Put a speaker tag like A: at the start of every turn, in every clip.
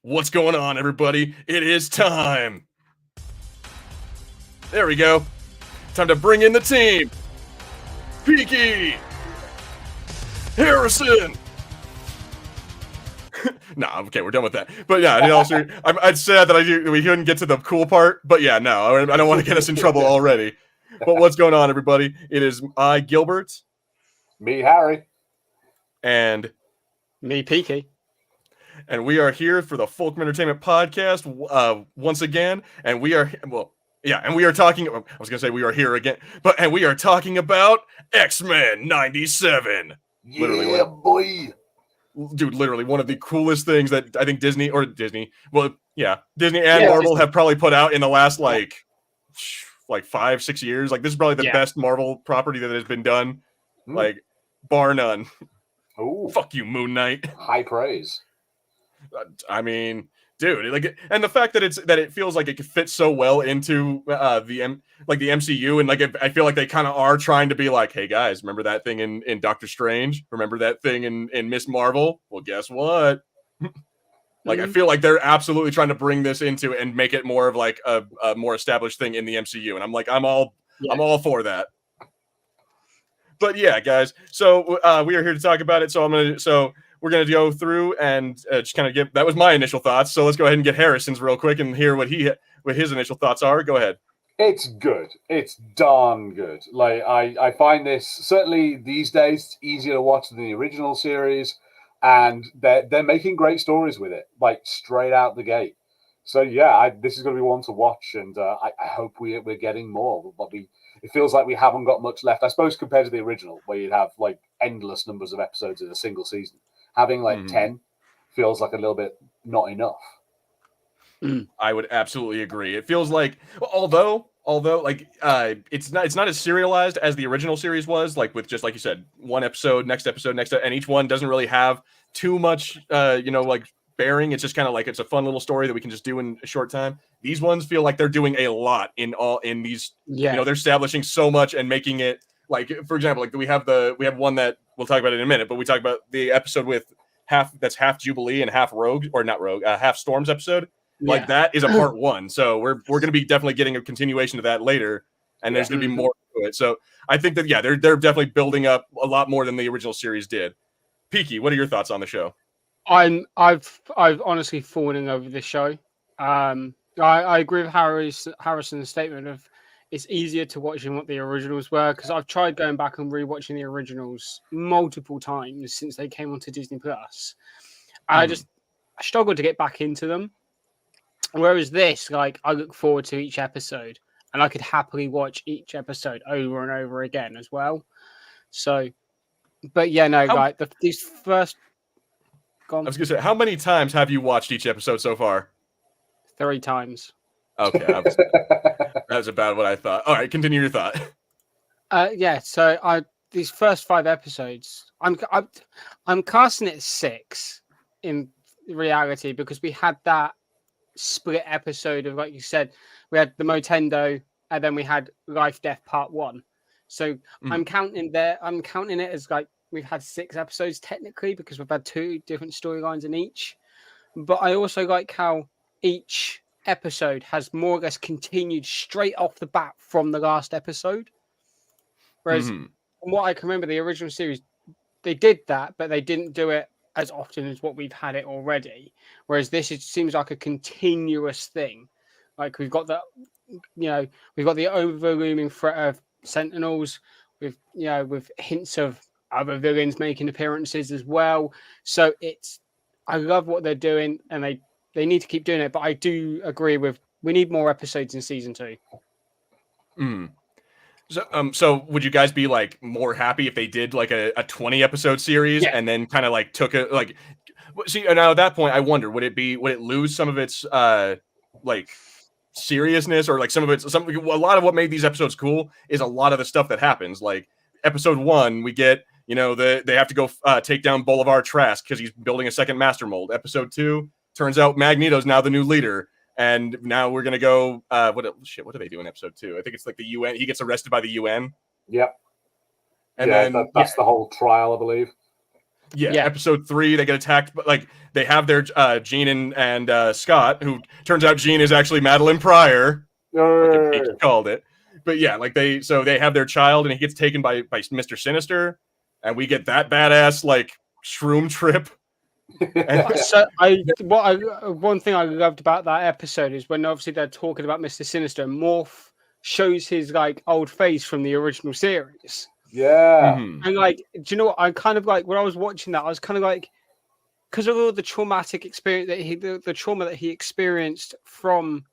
A: What's going on, everybody? It is time. There we go. Time to bring in the team. Peaky. Harrison. Nah, okay, we're done with that. But yeah, I'd sad that we couldn't get to the cool part. But yeah, no, I don't want to get us in trouble already. But what's going on, everybody? It is I, Gilbert.
B: Me, Harry.
A: And
C: me, Peaky.
A: And we are here for the Fulcrum Entertainment Podcast once again. And we are, and we are talking, I was going to say we are here again, and we are talking about X-Men 97.
B: Yeah, literally, boy.
A: Dude, literally one of the coolest things that I think Disney and Marvel have probably put out in the last, like 5-6 years. Like, this is probably the best Marvel property that has been done, like, bar none.
B: Oh,
A: fuck you, Moon Knight.
B: High praise.
A: I mean, dude, and the fact that it feels like it could fit so well into the MCU, and like I feel like they kind of are trying to be like, hey guys, remember that thing in Doctor Strange? Remember that thing in Miss Marvel? Well, guess what? I feel like they're absolutely trying to bring this into and make it more of like a more established thing in the MCU, and I'm like, I'm all for that. But yeah, guys, so we are here to talk about it. So we're going to go through and just kind of that was my initial thoughts. So let's go ahead and get Harrison's real quick and hear what his initial thoughts are. Go ahead.
B: It's good. It's darn good. Like, I find this, certainly these days, easier to watch than the original series. And they're making great stories with it, like straight out the gate. So yeah, this is going to be one to watch. And I hope we're getting more. But it feels like we haven't got much left, I suppose, compared to the original, where you'd have like endless numbers of episodes in a single season. Having like 10 feels like a little bit not enough.
A: I would absolutely agree. It feels like, although like it's not as serialized as the original series was, like with just like you said, one episode, next episode, and each one doesn't really have too much like bearing. It's just kind of like it's a fun little story that we can just do in a short time. These ones feel like they're doing a lot in these. Yeah. They're establishing so much and making it, like, for example, like we have one that we'll talk about in a minute, but we talk about the episode with half Jubilee and half Rogue, or not Rogue, half Storm's episode. Yeah. Like, that is a part one. So we're going to be definitely getting a continuation of that later, and there's going to be more to it. So I think that they're definitely building up a lot more than the original series did. Peaky, what are your thoughts on the show?
C: I've honestly fallen in love with this show. I agree with Harrison's statement of it's easier to watch than what the originals were, because I've tried going back and rewatching the originals multiple times since they came onto Disney Plus. I struggled to get back into them. Whereas this, like, I look forward to each episode, and I could happily watch each episode over and over again as well. So, but yeah, no, these first.
A: I was gonna say, how many times have you watched each episode so far?
C: 3 times.
A: Okay, that was about what I thought. All right, continue your thought.
C: Yeah. So these first 5 episodes, I'm casting it 6 in reality, because we had that split episode of, like you said, we had the Motendo, and then we had Life Death Part 1. So I'm counting it as like we've had 6 episodes technically, because we've had 2 different storylines in each. But I also like how each episode has more or less continued straight off the bat from the last episode. Whereas from what I can remember, the original series, they did that, but they didn't do it as often as what we've had it already. Whereas this seems like a continuous thing. Like, we've got the overlooming threat of Sentinels, with hints of other villains making appearances as well. So I love what they're doing, and they need to keep doing it. But I do agree with, we need more episodes in season 2.
A: So would you guys be like more happy if they did like a 20 episode series and then kind of like took it, like, see, now at that point I wonder, would it lose some of its like seriousness, or like a lot of what made these episodes cool is a lot of the stuff that happens. Like episode 1, we get, they have to go take down Bolivar Trask because he's building a second master mold. Episode 2, turns out Magneto's now the new leader. And now we're going to go, what do they do in episode 2? I think it's like the UN. He gets arrested by the UN.
B: Yep.
A: And then
B: that's the whole trial, I believe.
A: Yeah,
C: Yeah.
A: episode 3, they get attacked, but like they have their Jean and Scott, who turns out Jean is actually Madeline Pryor, like he called it. But yeah, like they have their child, and he gets taken by Mr. Sinister, and we get that badass like shroom trip. And
C: So one thing I loved about that episode is when obviously they're talking about Mr. Sinister, Morph shows his like old face from the original series.
B: Yeah.
A: Mhm.
C: And like, do you know what? I kind of like when I was watching that, I was kind of like, because of all the traumatic experience that the trauma that he experienced from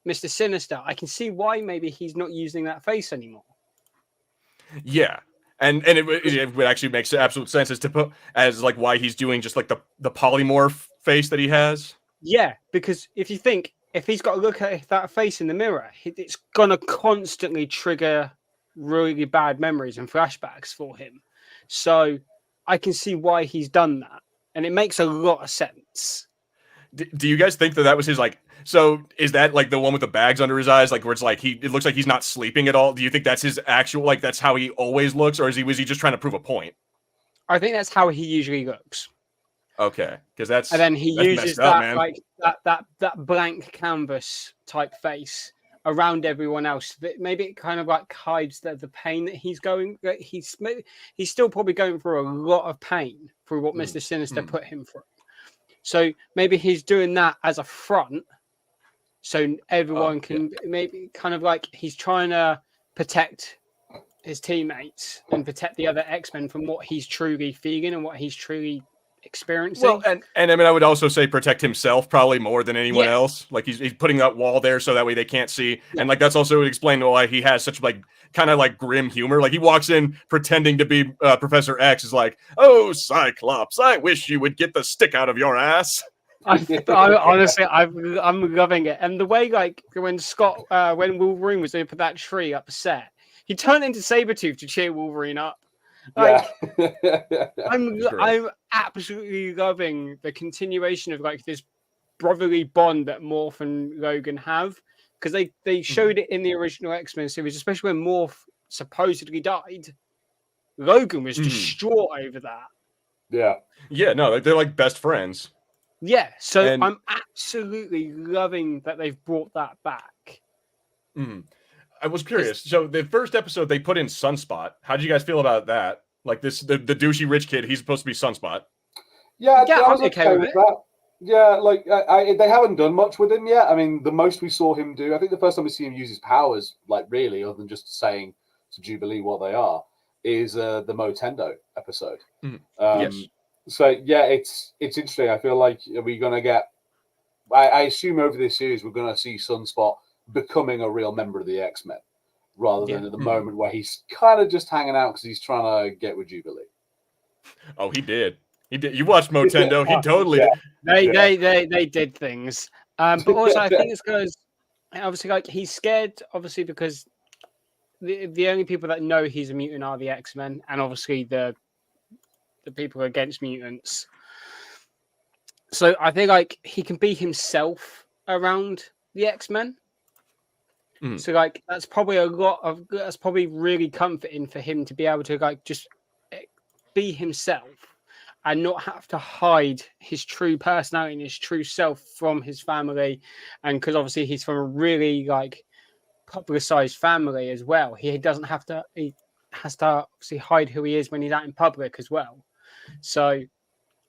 C: Mr. Sinister, I can see why maybe he's not using that face anymore.
A: Yeah. And it would actually make absolute sense as to put as like why he's doing just like the polymorph face that he has.
C: Yeah, because if you think if he's got to look at that face in the mirror, it's gonna constantly trigger really bad memories and flashbacks for him. So I can see why he's done that, and it makes a lot of sense.
A: Do you guys think that was his like? So is that like the one with the bags under his eyes, like where it's like it looks like he's not sleeping at all? Do you think that's his actual like that's how he always looks, or was he just trying to prove a point?
C: I think that's how he usually looks.
A: Okay, because that's
C: And then he
A: that's
C: uses
A: messed up,
C: that
A: man.
C: like that blank canvas type face around everyone else. That maybe it kind of like hides the pain that he's going. That he's still probably going through a lot of pain through what Mr. Sinister put him through. So maybe he's doing that as a front, so everyone can maybe kind of like he's trying to protect his teammates and protect the other X-Men from what he's truly feeling and what he's truly experiencing.
A: Well, and I mean, I would also say protect himself probably more than anyone else. Like he's putting that wall there so that way they can't see, and like that's also explained why he has such like kind of like grim humor. Like he walks in pretending to be Professor X, is like, "Oh, Cyclops, I wish you would get the stick out of your ass."
C: Honestly, I'm loving it, and the way like when Wolverine was up at that tree upset, he turned into Sabretooth to cheer Wolverine up. Like, I'm absolutely loving the continuation of like this brotherly bond that Morph and Logan have, because they showed it in the original X-Men series, especially when Morph supposedly died. Logan was distraught over that.
B: Yeah,
A: no, they're like best friends.
C: Yeah, so I'm absolutely loving that they've brought that back.
A: I was curious. So the first episode they put in Sunspot. How did you guys feel about that? Like the douchey rich kid, he's supposed to be Sunspot.
B: Yeah,
C: I was okay with it.
B: that. Yeah, like they haven't done much with him yet. I mean, the most we saw him do, I think the first time we see him use his powers, like really, other than just saying to Jubilee what they are, is the Motendo episode.
A: Yes.
B: So yeah, it's interesting. I feel like we're gonna get. I assume over this series we're gonna see Sunspot becoming a real member of the X-Men, rather than at the moment where he's kind of just hanging out because he's trying to get with Jubilee.
A: Oh, he did. He did. You watched Motendo. He totally did.
C: They did things. But also I think it's because obviously like he's scared, obviously, because the only people that know he's a mutant are the X-Men, and obviously the people against mutants. So I think like he can be himself around the X-Men. So like that's probably really comforting for him to be able to like just be himself and not have to hide his true personality and his true self from his family. And because obviously he's from a really like publicized family as well, he has to obviously hide who he is when he's out in public as well. So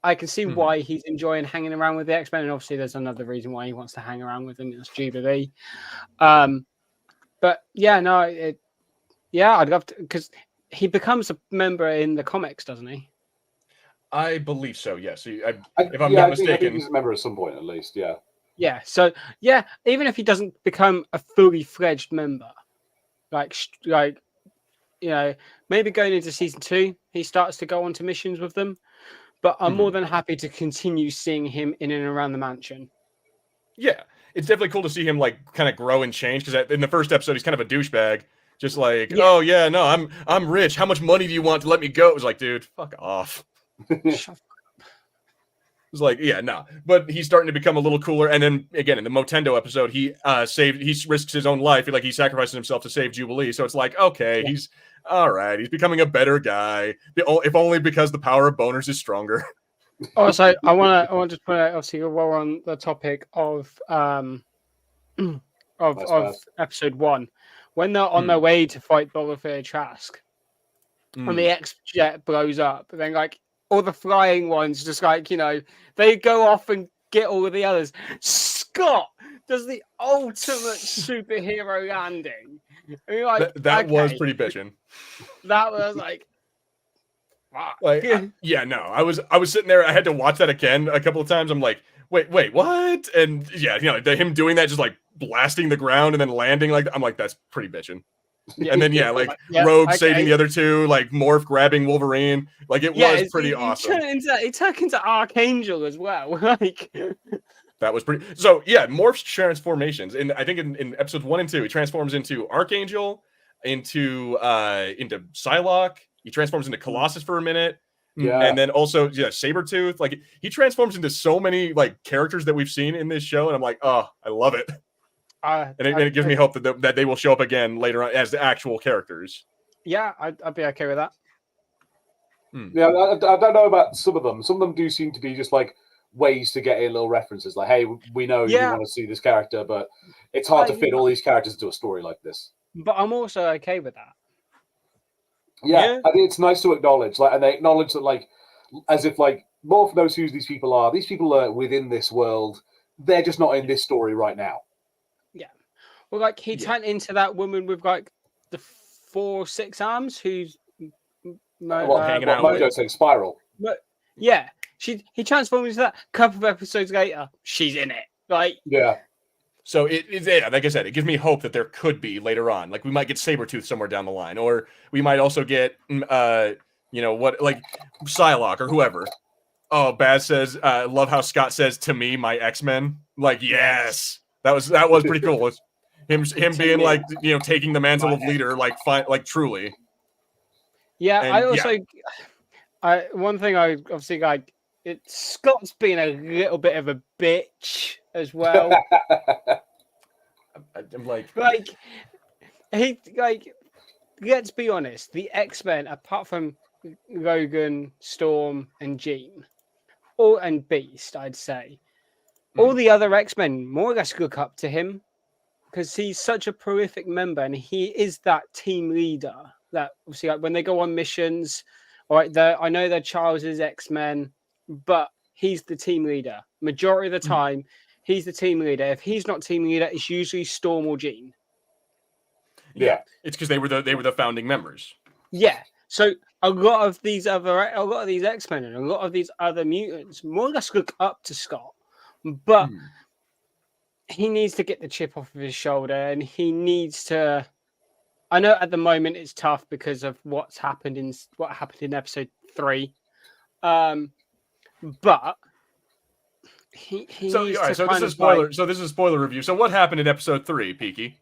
C: I can see why he's enjoying hanging around with the X-Men, and obviously there's another reason why he wants to hang around with them. It's Jubilee. But yeah, no, I'd love to, because he becomes a member in the comics, doesn't he?
A: I believe so. Yes. If
B: I
A: I'm not
B: think
A: mistaken,
B: he's a member at some point at least. Yeah.
C: Yeah. So yeah, even if he doesn't become a fully fledged member, like maybe going into season 2, he starts to go on to missions with them. But I'm more than happy to continue seeing him in and around the mansion.
A: Yeah, it's definitely cool to see him like kind of grow and change, because in the first episode he's kind of a douchebag, just like, oh yeah, no, I'm rich. How much money do you want to let me go? It was like, dude, fuck off. It was like, yeah, no. But he's starting to become a little cooler. And then again, in the Motendo episode, he risks his own life. He sacrifices himself to save Jubilee. So it's like, okay, all right, he's becoming a better guy. If only because the power of boners is stronger.
C: Also, I want to put out, obviously, while we're on the topic of of episode 1, when they're on their way to fight Bolafir Trask, and the X jet blows up, and then like all the flying ones just like, you know, they go off and get all of the others. Scott does the ultimate superhero landing. And you're like,
A: that
C: okay.
A: was pretty bitchin'.
C: That was like, fuck.
A: Like, yeah, no, I was sitting there. I had to watch that again a couple of times. I'm like, wait, what? And yeah, you know, him doing that, just like blasting the ground and then landing like, I'm like, that's pretty bitchin'.
C: Yeah,
A: and then yeah, like Rogue saving the other two, like Morph grabbing Wolverine, like it was pretty awesome.
C: It turned into Archangel as well. Like
A: that was pretty. So yeah, Morph's transformations, and I think in episodes 1 and 2, he transforms into Archangel, into Psylocke. He transforms into Colossus for a minute.
B: Yeah.
A: And then also, Sabretooth. Like, he transforms into so many, like, characters that we've seen in this show, and I'm like, oh, I love it. And it gives me hope that they will show up again later on as the actual characters.
C: Yeah, I'd be okay with that.
B: Yeah, I don't know about some of them. Some of them do seem to be just, like, ways to get in little references. Like, hey, we know you want to see this character, but it's hard to fit all these characters into a story like this.
C: But I'm also okay with that.
B: Yeah, I think it's nice to acknowledge, like, and they acknowledge that, like, as if, like, Morph knows who these people are. These people are within this world. They're just not in this story right now.
C: Yeah. Well, like, he turned into that woman with, like, the 4 6 arms who's
A: hanging out with
B: saying Spiral.
C: But yeah, he transformed into that. A couple of episodes later, she's in it. Like,
B: yeah.
A: So like I said, it gives me hope that there could be later on. Like, we might get Sabretooth somewhere down the line, or we might also get, like Psylocke or whoever. Oh, Baz says, love how Scott says to me, my X-Men. Like, yes, that was pretty cool. Him being like, you know, taking the mantle of leader, like, truly.
C: Yeah, and I also, one thing I obviously like, Scott's been a little bit of a bitch as well.
A: I'm like
C: he let's be honest, the X-Men, apart from Logan, Storm, and Jean, and Beast, I'd say, all the other X-Men more or less look up to him because he's such a prolific member and he is that team leader. That obviously, like, when they go on missions, all right, I know they're Charles's X-Men, but he's the team leader. Majority of the time, he's the team leader. If he's not team leader, it's usually Storm or Jean.
B: Yeah,
A: it's because they were the founding members.
C: Yeah, so a lot of these X-Men and a lot of these other mutants more or less look up to Scott, but he needs to get the chip off of his shoulder, and he needs to. I know at the moment it's tough because of what happened in episode 3, but he needs to.
A: So this is spoiler. So this is a spoiler review. So what happened in episode 3, Peaky?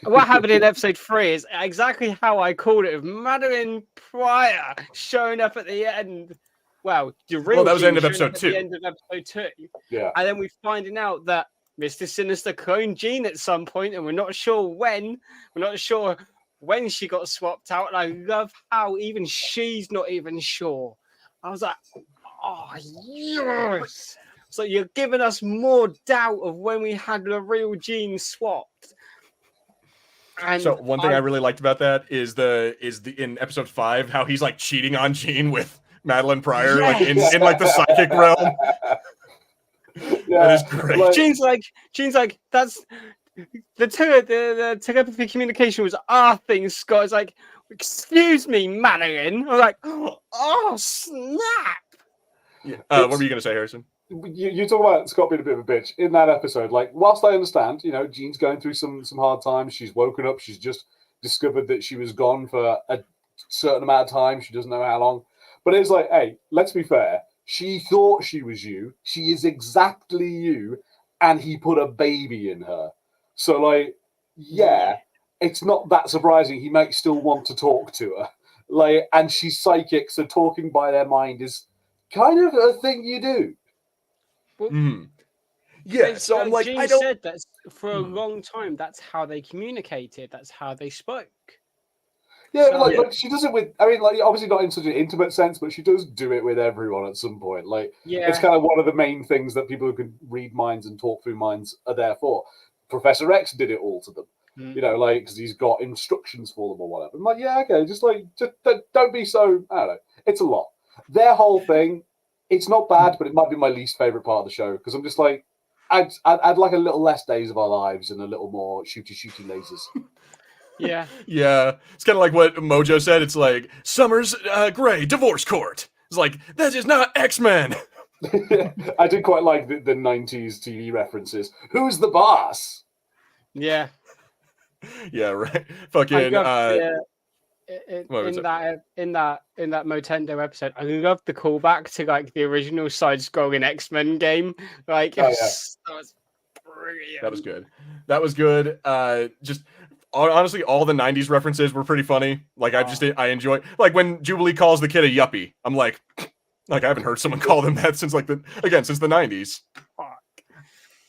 C: What happened in episode 3 is exactly how I called it, with Madeline Pryor showing up at the end. Well, that
A: was the end of episode 2.
C: The end of episode 2.
B: Yeah.
C: And then we're finding out that Mr. Sinister cloned Jean at some point, and we're not sure when. We're not sure when she got swapped out. And I love how even she's not even sure. I was like, oh, yes. So you're giving us more doubt of when we had the real Jean swapped. And
A: so one thing I really liked about that is in episode 5 how he's like cheating on Jean with Madeline Pryor, like in like the psychic realm. That is great.
C: Like, Jean's like that's the telepathy communication was our thing. Scott is like, excuse me, Madeline. I'm like, oh snap.
A: Yeah. What were you gonna say, Harrison?
B: You talk about Scott being a bit of a bitch in that episode. Like, whilst I understand, you know, Jean's going through some hard times. She's woken up. She's just discovered that she was gone for a certain amount of time. She doesn't know how long. But it's like, hey, let's be fair. She thought she was you. She is exactly you. And he put a baby in her. So, like, yeah, it's not that surprising. He might still want to talk to her. Like, and she's psychic, so talking by their mind is kind of a thing you do.
C: Well,
A: yeah, so I'm like,
C: Jean said that for a long time. That's how they communicated. That's how they spoke.
B: Yeah,
C: So-
B: like she does it with. I mean, like obviously not in such an intimate sense, but she does do it with everyone at some point. Like it's
C: Yeah.
B: kind of one of the main things that people who can read minds and talk through minds are there for. Professor X did it all to them,
C: Mm.
B: you know, like because he's got instructions for them or whatever. I'm like, yeah, okay, just don't be so. I don't know. It's a lot. Their whole thing, it's not bad, but it might be my least favorite part of the show because I'm just like, I'd like a little less Days of Our Lives and a little more shooty lasers.
C: Yeah.
A: Yeah, it's kind of like what Mojo said. It's like Summers Gray divorce court. It's like that is not X-Men.
B: I did quite like the 90s TV references. Who's the boss?
C: Yeah.
A: Yeah, right.
C: I
A: Fucking
C: love
A: what was
C: in
A: it?
C: that Motendo episode. I love the callback to like the original side-scrolling X-Men game. Like,
B: Oh, yeah.
C: that was brilliant.
A: That was good. That was good. Just honestly, all the '90s references were pretty funny. Like I enjoy like when Jubilee calls the kid a yuppie. I'm like I haven't heard someone call them that since since the '90s.
C: Fuck.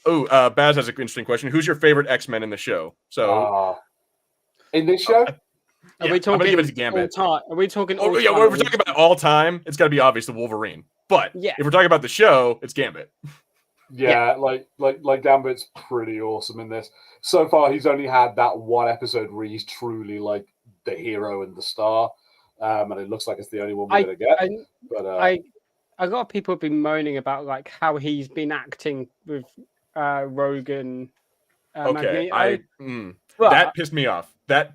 A: Oh, Baz has an interesting question. Who's your favorite X-Men in the show? So
B: in this show,
C: Are
A: yeah,
C: we
A: I'm gonna
C: talking
A: give it to
C: all
A: Gambit.
C: time? Are we talking all
A: Oh yeah,
C: time?
A: we're talking about all time. It's got to be obvious the Wolverine. But
C: Yeah.
A: if we're talking about the show, it's Gambit.
B: yeah, like Gambit's pretty awesome in this. So far, he's only had that one episode where he's truly like the hero and the star, and it looks like it's the only one we're gonna get.
C: A lot of people have been moaning about like how he's been acting with Rogan.
A: Okay,
C: Magneto. But
A: that pissed me off. I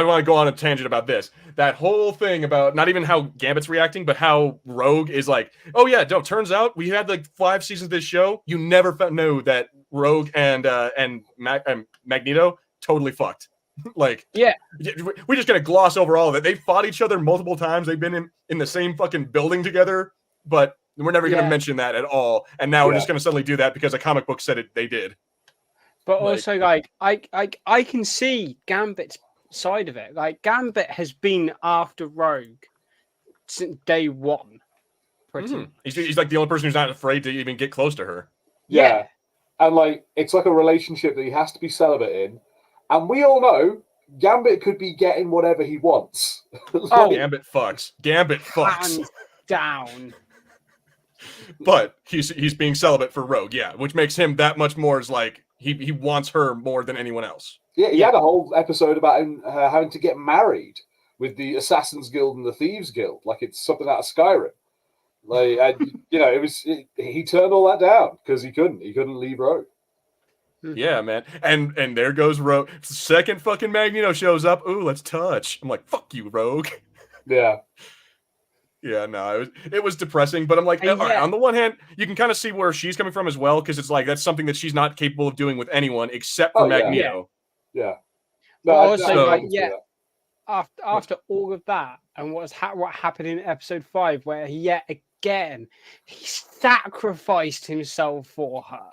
A: want to go on a tangent about this. That whole thing about not even how Gambit's reacting, but how Rogue is like, oh yeah, no. Turns out we had like 5 seasons of this show. You never knew that Rogue and Magneto totally fucked. Like,
C: yeah,
A: we're just gonna gloss over all of it. They fought each other multiple times. They've been in the same fucking building together, but we're never gonna mention that at all. And now we're just gonna suddenly do that because a comic book said it. They did.
C: But also, like, I can see Gambit's side of it. Like, Gambit has been after Rogue since day one.
A: He's like the only person who's not afraid to even get close to her.
B: Yeah. And like, it's like a relationship that he has to be celibate in. And we all know Gambit could be getting whatever he wants.
A: Gambit fucks.
C: Hands down.
A: But he's being celibate for Rogue, yeah, which makes him that much more as like he wants her more than anyone else.
B: Yeah, he had a whole episode about him having to get married with the Assassins Guild and the Thieves Guild, like it's something out of Skyrim. Like, he turned all that down because he couldn't leave Rogue.
A: Yeah, man, and there goes Rogue. Second fucking Magneto shows up. Ooh, let's touch. I'm like, fuck you, Rogue.
B: Yeah.
A: Yeah, no, it was depressing, but I'm like, all right, on the one hand, you can kind of see where she's coming from as well, because it's like that's something that she's not capable of doing with anyone except for Magneto.
B: Yeah.
C: No, also, after all of that, and what happened in episode 5, where yet again he sacrificed himself for her.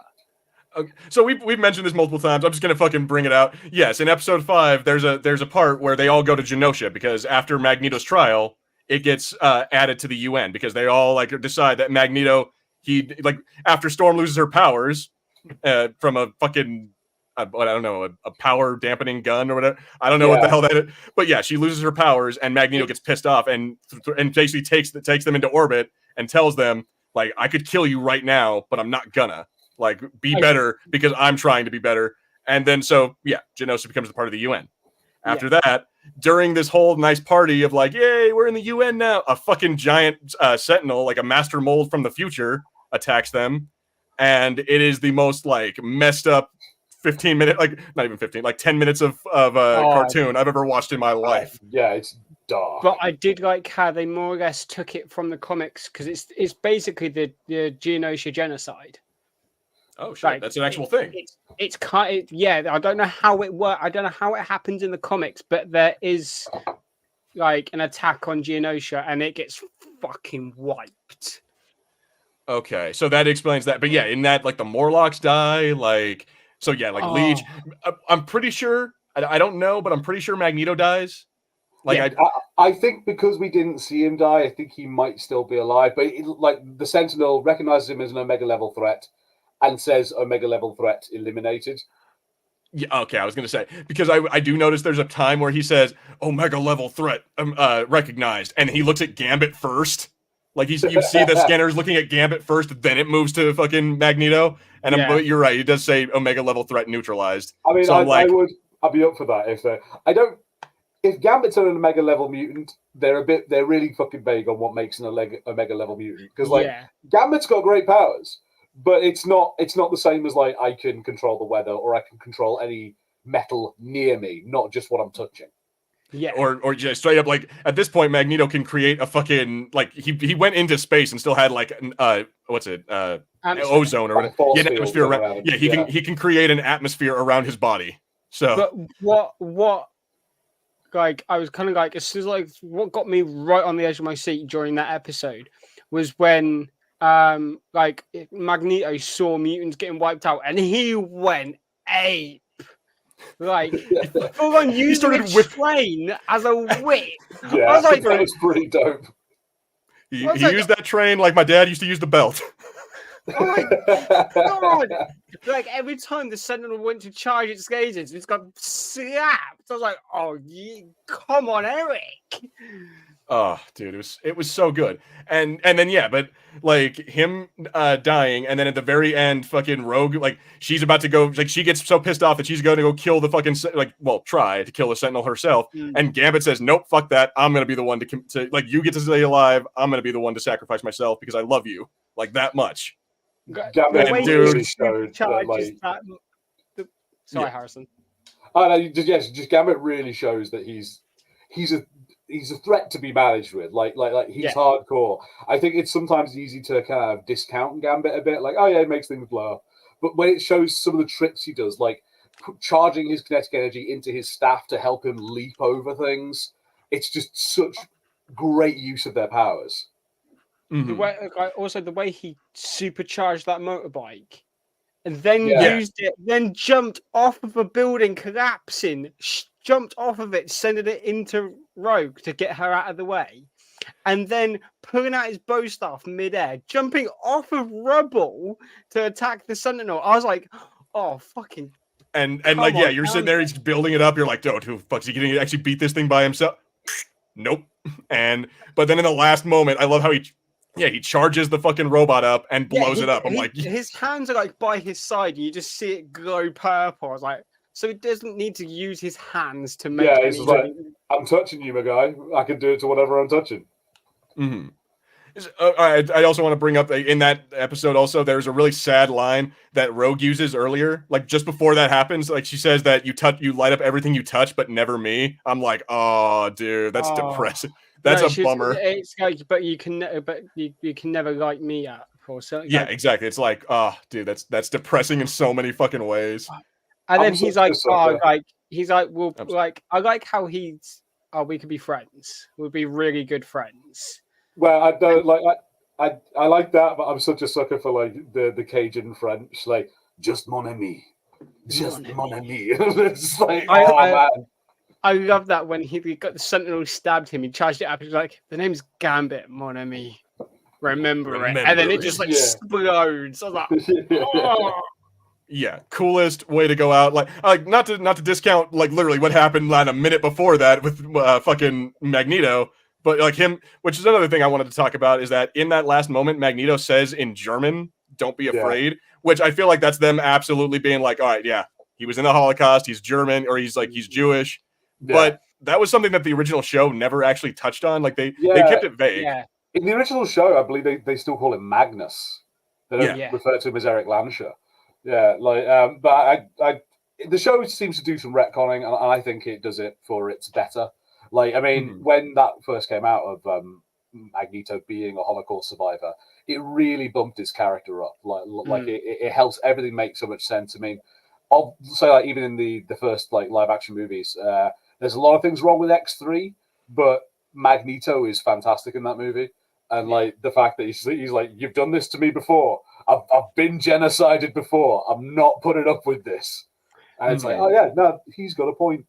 A: Okay. So we've mentioned this multiple times. I'm just gonna fucking bring it out. Yes, in episode 5, there's a part where they all go to Genosha because after Magneto's trial, it gets added to the UN because they all like decide that Magneto, he like after Storm loses her powers from a fucking I don't know, a power dampening gun or whatever. I don't know what the hell that is. But yeah, she loses her powers and Magneto gets pissed off and basically takes them into orbit and tells them like, I could kill you right now, but I'm not gonna. Like, be better because I'm trying to be better. And then so yeah, Genosha becomes a part of the UN. After that, during this whole nice party of like, yay, we're in the UN now, a fucking giant sentinel, like a master mold from the future, attacks them. And it is the most like messed up 15-minute, like not even 15, like 10 minutes of cartoon I've ever watched in my life.
B: Yeah, it's dark.
C: But I did like how they more or less took it from the comics because it's basically the Genosha genocide.
A: Oh shit, like, that's an actual thing.
C: It's kind of, I don't know how it works. I don't know how it happens in the comics, but there is like an attack on Genosha and it gets fucking wiped.
A: Okay, so that explains that. But yeah, in that, like the Morlocks die, like so yeah, like Leech. I'm pretty sure. I don't know, but I'm pretty sure Magneto dies. Like
B: I think because we didn't see him die, I think he might still be alive. But like the Sentinel recognizes him as an Omega level threat. And says Omega level threat eliminated.
A: Yeah, okay, I was gonna say because I do notice there's a time where he says Omega level threat recognized, and he looks at Gambit first. Like you see the scanners looking at Gambit first, then it moves to fucking Magneto. And
C: Yeah.
A: you're right, it does say Omega level threat neutralized.
B: I mean,
A: So I'm like,
B: I'd be up for that if I don't. If Gambit's an Omega level mutant, they're really fucking vague on what makes an Omega level mutant. Because like
C: Yeah.
B: Gambit's got great powers, but it's not the same as like I can control the weather or I can control any metal near me, not just what I'm touching.
C: Yeah.
A: or just straight up like at this point, Magneto can create a fucking like he went into space and still had like what's it
C: Atmosphere.
A: ozone or whatever.
B: Force
A: Yeah, an
B: field
A: atmosphere around.
B: around him.
A: Yeah, he can create an atmosphere around his body. So
C: But what like I was kind of like as soon as like what got me right on the edge of my seat during that episode was when like Magneto saw mutants getting wiped out and he went ape. Like full on using a train as a whip.
B: Yeah,
C: I was like,
B: that was pretty dope.
A: he
C: like,
A: used that train like my dad used to use the belt.
C: oh my god! Like every time the Sentinel went to charge its lasers, it's got slapped. I was like, "Oh, come on, Eric!"
A: Oh, dude, it was so good. And then yeah, but like him dying, and then at the very end, fucking Rogue, like she's about to go, like she gets so pissed off that she's going to go kill the fucking try to kill the Sentinel herself. And Gambit says, "Nope, fuck that. I'm gonna be the one to like you get to stay alive. I'm gonna be the one to sacrifice myself because I love you like that much."
B: Gambit really
C: showed that, sorry, Harrison.
B: Oh no, just Gambit really shows that he's a threat to be managed with. Like he's hardcore. I think it's sometimes easy to kind of discount Gambit a bit, like, oh yeah, it makes things blow. But when it shows some of the tricks he does, like charging his kinetic energy into his staff to help him leap over things, it's just such great use of their powers.
C: The way, also the way he supercharged that motorbike and then used it, then jumped off of a building, collapsing, jumped off of it, sending it into Rogue to get her out of the way, and then pulling out his bow staff midair, jumping off of rubble to attack the Sentinel. I was like, oh, fucking.
A: And like, yeah, you're sitting there, he's building it up. You're like, dude, who the fuck's he going to actually beat this thing by himself? Nope. But then in the last moment, I love how he charges the fucking robot up and blows it up. I'm like,
C: his hands are like by his side, and you just see it glow purple. I was like, so he doesn't need to use his hands to make.
B: Yeah, it's like, I'm touching you, my guy. I can do it to whatever I'm touching.
A: I also want to bring up in that episode also there's a really sad line that Rogue uses earlier, like just before that happens. Like she says that you light up everything you touch, but never me. I'm like, oh, dude, that's depressing. That's a bummer.
C: It's like, but you can never light me up. Or something.
A: Yeah, exactly. It's like, oh, dude, that's depressing in so many fucking ways.
C: And then he's like, well, like I like how he's, we could be friends. We'd be really good friends.
B: Well, I don't like. I like that, but I'm such a sucker for like the Cajun French, like just mon ami, just mon ami. It's like, man.
C: I love that when he got the Sentinel stabbed him, he charged it up. He's like, the name's Gambit, mon ami. Remember it. And then it just like explodes. I was like, oh.
A: Yeah, coolest way to go out. Like not to discount like literally what happened like a minute before that with fucking Magneto, but like him, which is another thing I wanted to talk about, is that in that last moment, Magneto says in German, "Don't be afraid," which I feel like that's them absolutely being like, all right, yeah, he was in the Holocaust, he's German, or he's Jewish. Yeah. But that was something that the original show never actually touched on. Like they kept it vague.
B: Yeah. In the original show, I believe they still call him Magnus. They don't refer to him as Eric Lansha. Yeah, like, but the show seems to do some retconning, and I think it does it for its better. Like, I mean, when that first came out of Magneto being a Holocaust survivor, it really bumped his character up. Like it helps everything make so much sense. I mean, I'll say like even in the first like live action movies, there's a lot of things wrong with X3, but Magneto is fantastic in that movie. And like the fact that he's like, you've done this to me before. I've been genocided before. I'm not putting up with this. And it's like, oh yeah, no, he's got a point.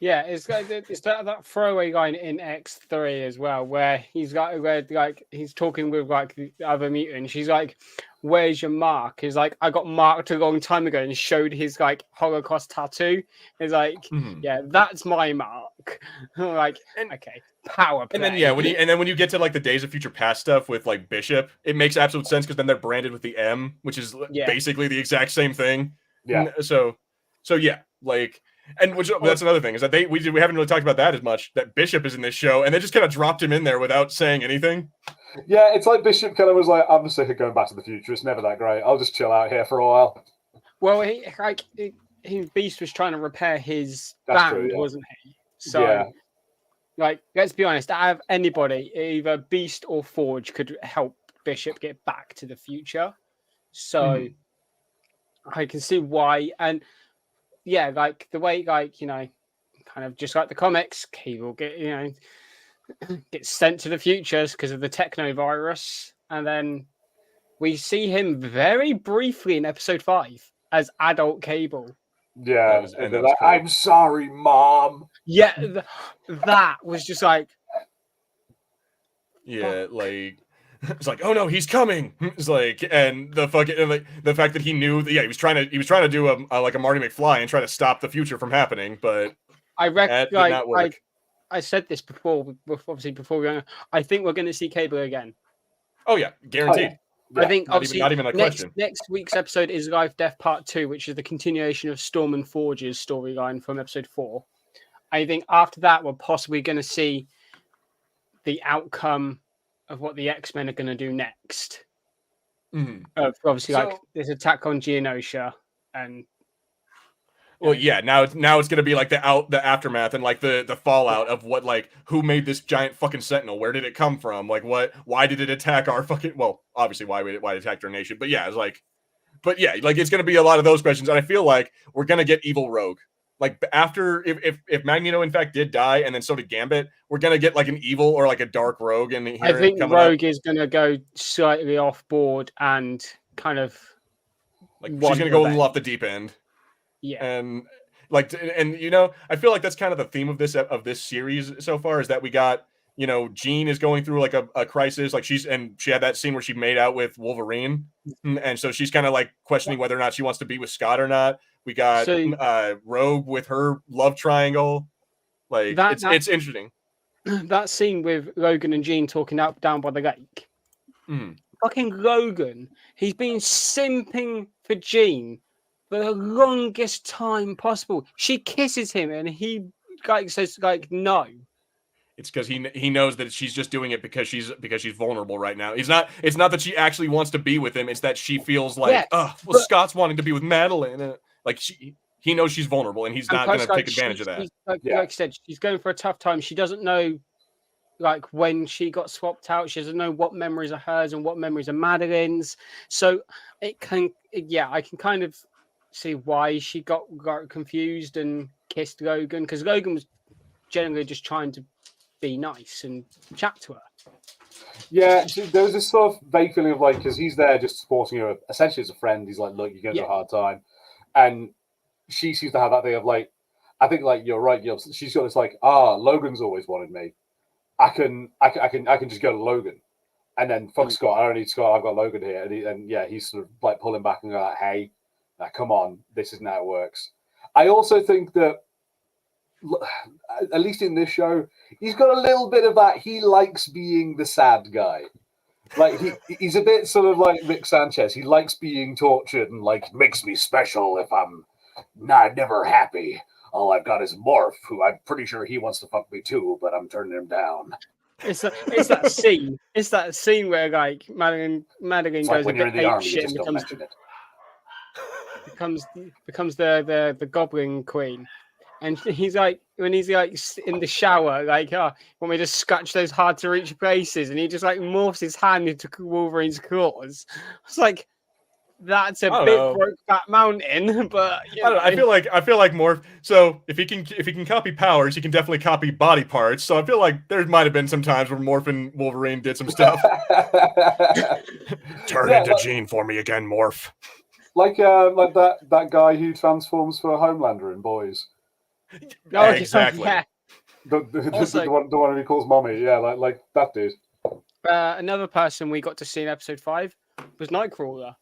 C: Yeah, it's that throwaway line in X3 as well, where he's talking with like the other mutant. She's like, "Where's your mark?" He's like, "I got marked a long time ago," and showed his like Holocaust tattoo. He's like, "Yeah, that's my mark." Like, okay, power play.
A: And then when you get to like the Days of Future Past stuff with like Bishop, it makes absolute sense because then they're branded with the M, which is basically the exact same thing.
B: Yeah.
A: So yeah, like. And that's another thing is that we haven't really talked about that as much. That Bishop is in this show, and they just kind of dropped him in there without saying anything.
B: Yeah, it's like Bishop kind of was like, "I'm sick of going back to the future. It's never that great. I'll just chill out here for a while."
C: Well, Beast was trying to repair his band, wasn't he? So, like, let's be honest. Out of anybody, either Beast or Forge could help Bishop get back to the future. So, I can see why. And yeah, like the way, like, you know, kind of just like the comics, he will get, you know, get sent to the futures because of the techno virus, and then we see him very briefly in episode 5 as adult Cable.
B: Yeah, cool. I'm sorry, Mom.
C: Yeah, that was just like,
A: yeah, like. It's like, oh no, he's coming. It's like, and the fact that he knew that, he was trying to do a Marty McFly and try to stop the future from happening, but
C: I reckon,
A: did not work.
C: I said this before we go. I think we're going to see Cable again.
A: Oh yeah, guaranteed.
C: I think
A: not even a question.
C: Next week's episode is Life Death Part 2, which is the continuation of Storm and Forge's storyline from episode 4. I think after that, we're possibly going to see the outcome of what the X-Men are going to do next. Obviously, like this attack on Geonosia, and
A: well, yeah, now it's going to be like the aftermath and like the fallout of what, like, who made this giant fucking Sentinel? Where did it come from? Like, why did it attack our fucking? Well, obviously, why it attacked our nation? But yeah, it's like, it's going to be a lot of those questions, and I feel like we're going to get Evil Rogue. Like, after, if Magneto in fact did die, and then so did Gambit, we're gonna get like an evil or like a dark Rogue. And
C: I think Rogue is gonna go slightly off board and kind of
A: like she's gonna go a little off the deep end.
C: Yeah,
A: and you know, I feel like that's kind of the theme of this series so far, is that we got, you know, Jean is going through like a crisis, like she had that scene where she made out with Wolverine, and so she's kind of like questioning whether or not she wants to be with Scott or not. We got Rogue with her love triangle. Like, it's interesting.
C: That scene with Logan and Jean talking down by the lake. Fucking Logan, he's been simping for Jean for the longest time possible. She kisses him and he says no.
A: It's because he knows that she's just doing it because she's vulnerable right now. It's not that she actually wants to be with him. It's that she feels like, Scott's wanting to be with Madeline. Like, he knows she's vulnerable, and he's not going to take advantage of that.
C: Like I said, she's going for a tough time. She doesn't know, like, when she got swapped out. She doesn't know what memories are hers and what memories are Madeline's. So I can kind of see why she got confused and kissed Logan, because Logan was generally just trying to be nice and chat to her.
B: Yeah, there was this sort of vague feeling of like, because he's there just supporting her essentially as a friend. He's like, look, you're going through a hard time. And she seems to have that thing of like, I think like you're right. She's got this like, Logan's always wanted me. I can just go to Logan, and then fuck Scott. I don't need Scott. I've got Logan here, and he's sort of like pulling back and going like, hey, come on, this isn't how it works. I also think that, at least in this show, he's got a little bit of that. He likes being the sad guy. Like, he's a bit sort of like Rick Sanchez. He likes being tortured and like makes me special if I'm never happy. All I've got is Morph, who I'm pretty sure he wants to fuck me too, but I'm turning him down.
C: It's that scene. It's that scene where like Madeline goes a bit ape shit and becomes the Goblin Queen. And he's like, when he's like in the shower, like, want me to scratch those hard to reach places, and he just like morphs his hand into Wolverine's claws. It's like, that's a bit Brokeback Mountain, but
A: I don't know. I feel like Morph. So if he can copy powers, he can definitely copy body parts. So I feel like there might have been some times where Morph and Wolverine did some stuff. Turn into Jean for me again, Morph.
B: Like that guy who transforms for Homelander in Boys.
C: Oh,
A: Exactly.
C: yeah. Also,
B: The one he calls mommy. Yeah, like that dude.
C: another person we got to see in episode 5 was Nightcrawler.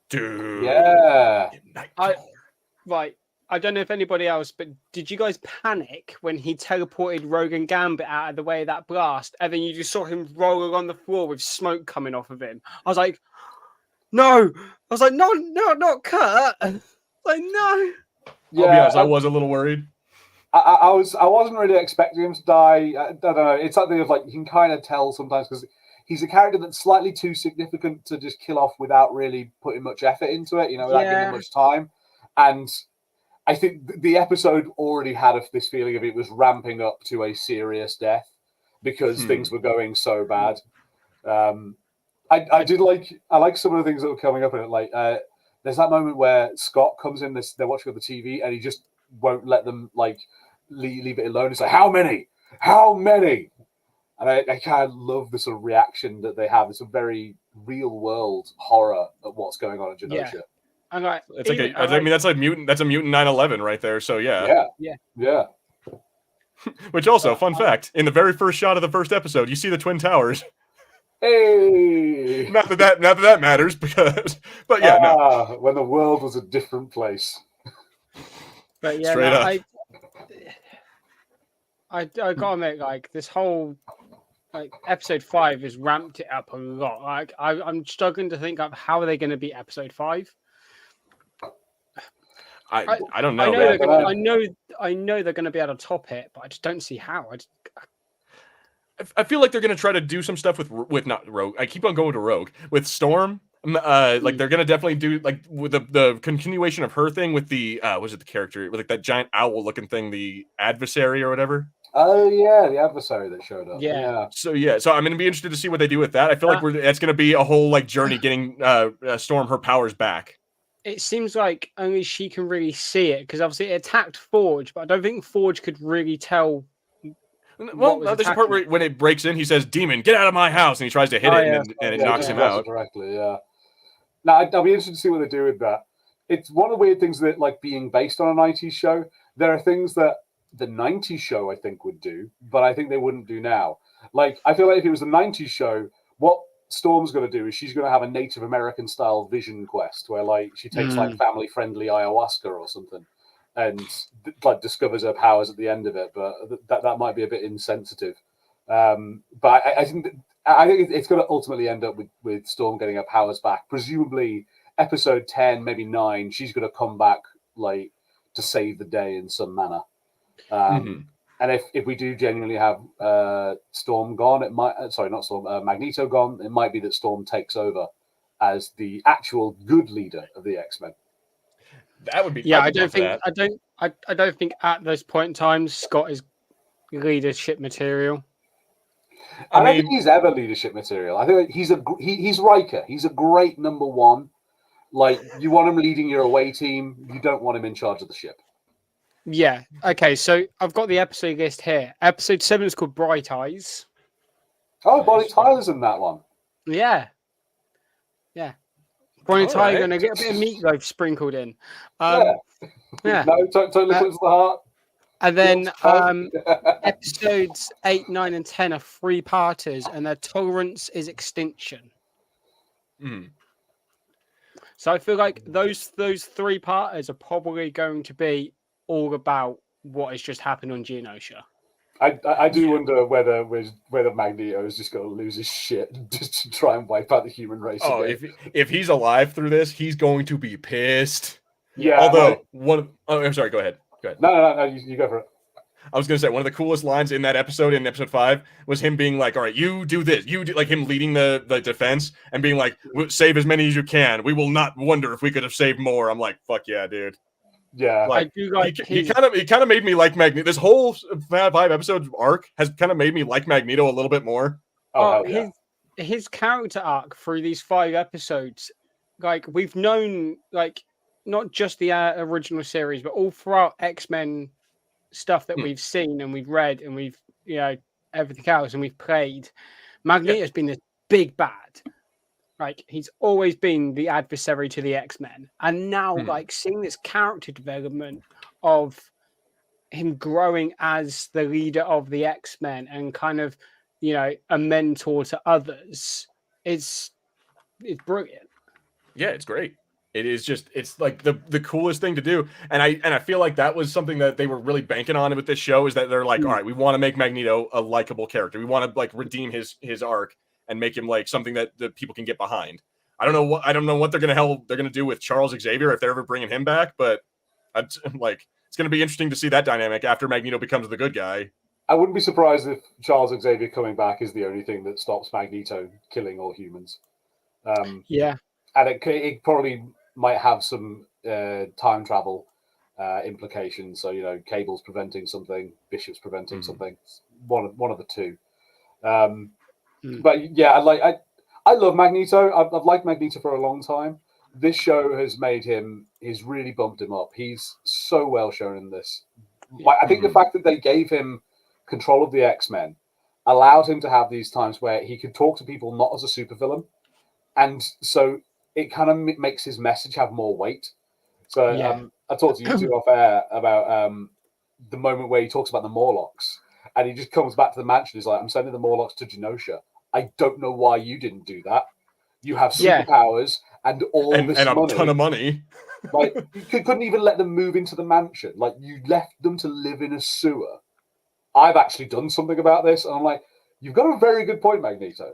A: Dude.
B: Yeah.
A: Nightcrawler.
C: Right. I don't know if anybody else, but did you guys panic when he teleported Rogue and Gambit out of the way of that blast, and then you just saw him rolling on the floor with smoke coming off of him? I was like, no. I was like, no, not Kurt. Like, no.
B: Yeah,
A: I'll be honest, I was a little worried.
B: I wasn't really expecting him to die. I don't know. It's something of like you can kind of tell sometimes because he's a character that's slightly too significant to just kill off without really putting much effort into it. Without giving him much time. And I think the episode already had this feeling of it was ramping up to a serious death because things were going so bad. I like some of the things that were coming up in it. Like there's that moment where Scott comes in. They're watching on the TV and he just won't let them like leave it alone. It's like how many, and I kind of love the sort of reaction that they have. It's a very real world horror at what's going on in Genosha.
C: Yeah. I'm like,
A: It's like I mean, that's a mutant 9/11 right there. So yeah. Which also, fun fact: in the very first shot of the first episode, you see the Twin Towers.
B: Hey,
A: not that matters because, but yeah, no.
B: When the world was a different place.
C: But yeah,
A: straight up.
C: I gotta admit, like this whole episode 5 has ramped it up a lot. Like I'm struggling to think of how are they going to be episode 5.
A: I don't know.
C: I know they're going to be able to top it, but I just don't see how.
A: I feel like they're going to try to do some stuff with not Rogue. I keep on going to Rogue with Storm. Like they're going to definitely do like with the continuation of her thing with the was it the character with like that giant owl looking thing, the adversary or whatever.
B: Oh yeah, the adversary that showed up. Yeah.
A: So I'm going to be interested to see what they do with that. I feel like that's going to be a whole like journey getting Storm her powers back.
C: It seems like only she can really see it because obviously it attacked Forge, but I don't think Forge could really tell.
A: Well, there's a part where when it breaks in, he says, "Demon, get out of my house," and he tries to hit it, and it knocks him out
B: directly. Yeah. Now I'll be interested to see what they do with that. It's one of the weird things that, like, being based on a '90s show, there are things that the '90s show I think would do, but I think they wouldn't do now. Like, I feel like if it was a '90s show, what Storm's going to do is she's going to have a Native American style vision quest where like she takes like family friendly ayahuasca or something and like discovers her powers at the end of it, but that might be a bit insensitive. But I think it's going to ultimately end up with Storm getting her powers back. Presumably episode 10, maybe 9, she's going to come back like to save the day in some manner. And if we do genuinely have Storm gone, it might not Storm, Magneto gone. It might be that Storm takes over as the actual good leader of the X-Men.
A: That would be.
C: Yeah, I don't think at this point in time Scott is leadership material.
B: I don't think he's ever leadership material. I think he's Riker. He's a great number one. Like, you want him leading your away team. You don't want him in charge of the ship.
C: Yeah. Okay. So I've got the episode list here. Episode 7 is called Bright Eyes.
B: Oh, Bonnie Tyler's in that one.
C: Yeah. Bonnie Tyler going to get a bit of meatloaf sprinkled in. Yeah.
B: No, totally puts the heart.
C: And then episodes 8, 9, and 10 are 3-parters, and their tolerance is extinction. So I feel like those 3-parters are probably going to be all about what has just happened on Genosha.
B: I do wonder whether Magneto is just going to lose his shit just to try and wipe out the human race.
A: Oh,
B: again.
A: if he's alive through this, he's going to be pissed.
B: Yeah.
A: Although I'm sorry. Go ahead.
B: No. You go for it.
A: I was going to say one of the coolest lines in that episode, in episode 5, was him being like, "All right, you do this. You do," like him leading the defense and being like, "Save as many as you can. We will not wonder if we could have saved more." I'm like, "Fuck yeah, dude."
B: Yeah,
A: like, I do like he kind of made me like Magneto. This whole 5 episode arc has kind of made me like Magneto a little bit more.
C: His character arc through these 5 episodes, like we've known, like not just the original series, but all throughout X-Men stuff that we've seen and we've read and we've everything else and we've played. Magneto's been this big bad. Like, he's always been the adversary to the X-Men. And now, like, seeing this character development of him growing as the leader of the X-Men and kind of, you know, a mentor to others. It's brilliant.
A: Yeah, it's great. It is just, it's like the coolest thing to do. And I feel like that was something that they were really banking on with this show, is that they're like, all right, we want to make Magneto a likable character. We want to like redeem his arc and make him like something that people can get behind. I don't know what they're gonna do with Charles Xavier if they're ever bringing him back, but I'm like, it's gonna be interesting to see that dynamic after Magneto becomes the good guy.
B: I wouldn't be surprised if Charles Xavier coming back is the only thing that stops Magneto killing all humans.
C: Yeah.
B: And it probably might have some time travel implications. So, you know, Cable's preventing something, Bishop's preventing something. One of the two. But yeah, I love Magneto. I've liked Magneto for a long time. This show has made him. He's really bumped him up. He's so well shown in this. I think the fact that they gave him control of the X-Men allowed him to have these times where he could talk to people not as a supervillain, and so it kind of makes his message have more weight. So I talked to you two off air about the moment where he talks about the Morlocks, and he just comes back to the mansion. He's like, "I'm sending the Morlocks to Genosha. I don't know why you didn't do that. You have superpowers and all this
A: and
B: money,
A: a ton of money.
B: Like you couldn't even let them move into the mansion. Like you left them to live in a sewer. I've actually done something about this." And I'm like, "You've got a very good point, Magneto."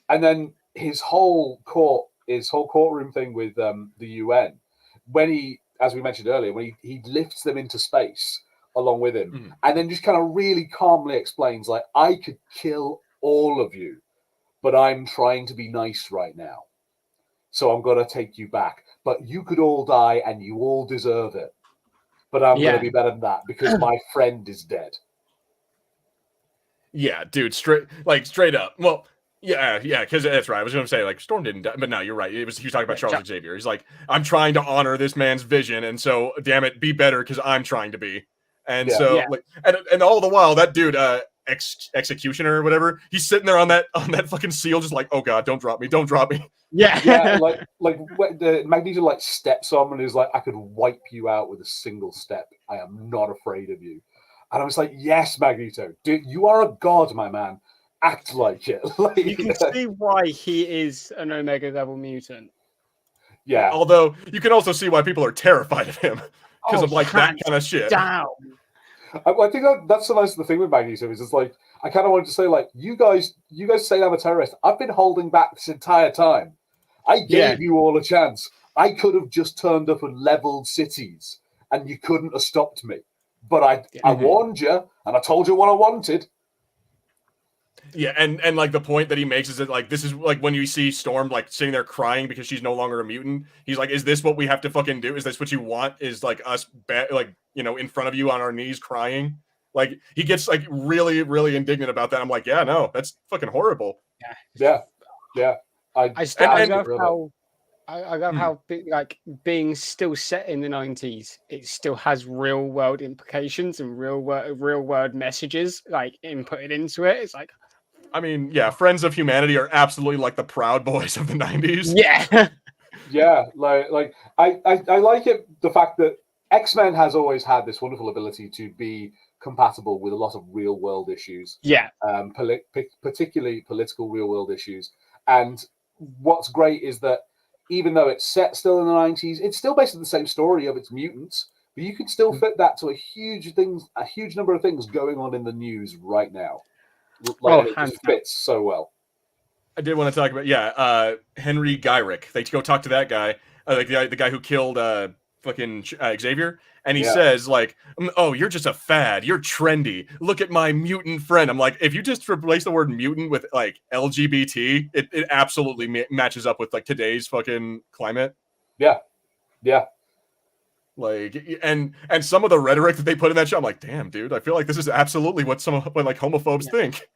B: And then his whole courtroom thing with the UN, when he, as we mentioned earlier, when he lifts them into space along with him, and then just kind of really calmly explains, like, "I could kill all of you, but I'm trying to be nice right now. So I'm going to take you back. But you could all die and you all deserve it. But I'm going to be better than that because my friend is dead."
A: Yeah, dude, straight up. Well, yeah, because that's right. I was going to say, like, Storm didn't die, but no, you're right. He was talking about Charles Xavier. He's like, "I'm trying to honor this man's vision, and so, damn it, be better because I'm trying to be." And like, and all the while, that dude, Executioner or whatever, he's sitting there on that fucking seal, just like, "Oh God, don't drop me, don't drop me."
B: Yeah, like the Magneto like steps on and is like, "I could wipe you out with a single step. I am not afraid of you." And I was like, "Yes, Magneto, dude, you are a god, my man. Act like it." Like,
C: you can see why he is an Omega level mutant.
B: Yeah.
A: Although you can also see why people are terrified of him because of like that kind of shit.
B: I think that's the nice thing with Magneto is it's like I kind of wanted to say, like, you guys say I'm a terrorist. I've been holding back this entire time. I gave you all a chance. I could have just turned up and leveled cities, and you couldn't have stopped me. But I warned you, and I told you what I wanted.
A: Yeah, and like the point that he makes is that like this is like when you see Storm like sitting there crying because she's no longer a mutant. He's like, "Is this what we have to fucking do? Is this what you want? Is like us like, you know, in front of you on our knees crying?" Like he gets like really, really indignant about that. I'm like, "Yeah, no, that's fucking horrible."
B: Yeah.
C: I love how like being still set in the 90s, it still has real world implications and real world messages like inputted into it. It's like,
A: I mean, yeah, Friends of Humanity are absolutely like the Proud Boys of the 90s.
B: Yeah, like I like it, the fact that X-Men has always had this wonderful ability to be compatible with a lot of real world issues. Particularly political real world issues. And what's great is that even though it's set still in the 90s, it's still basically the same story of its mutants, but you can still fit that to a huge number of things going on in the news right now. Like, it just fits so well.
A: I did want to talk about Henry Gyrick. They go talk to that guy, like the guy who killed fucking Xavier, and he says like, "Oh, you're just a fad. You're trendy. Look at my mutant friend." I'm like, if you just replace the word mutant with like LGBT, it absolutely matches up with like today's fucking climate.
B: Yeah.
A: Like, and some of the rhetoric that they put in that show, I'm like, damn, dude, I feel like this is absolutely what like homophobes think.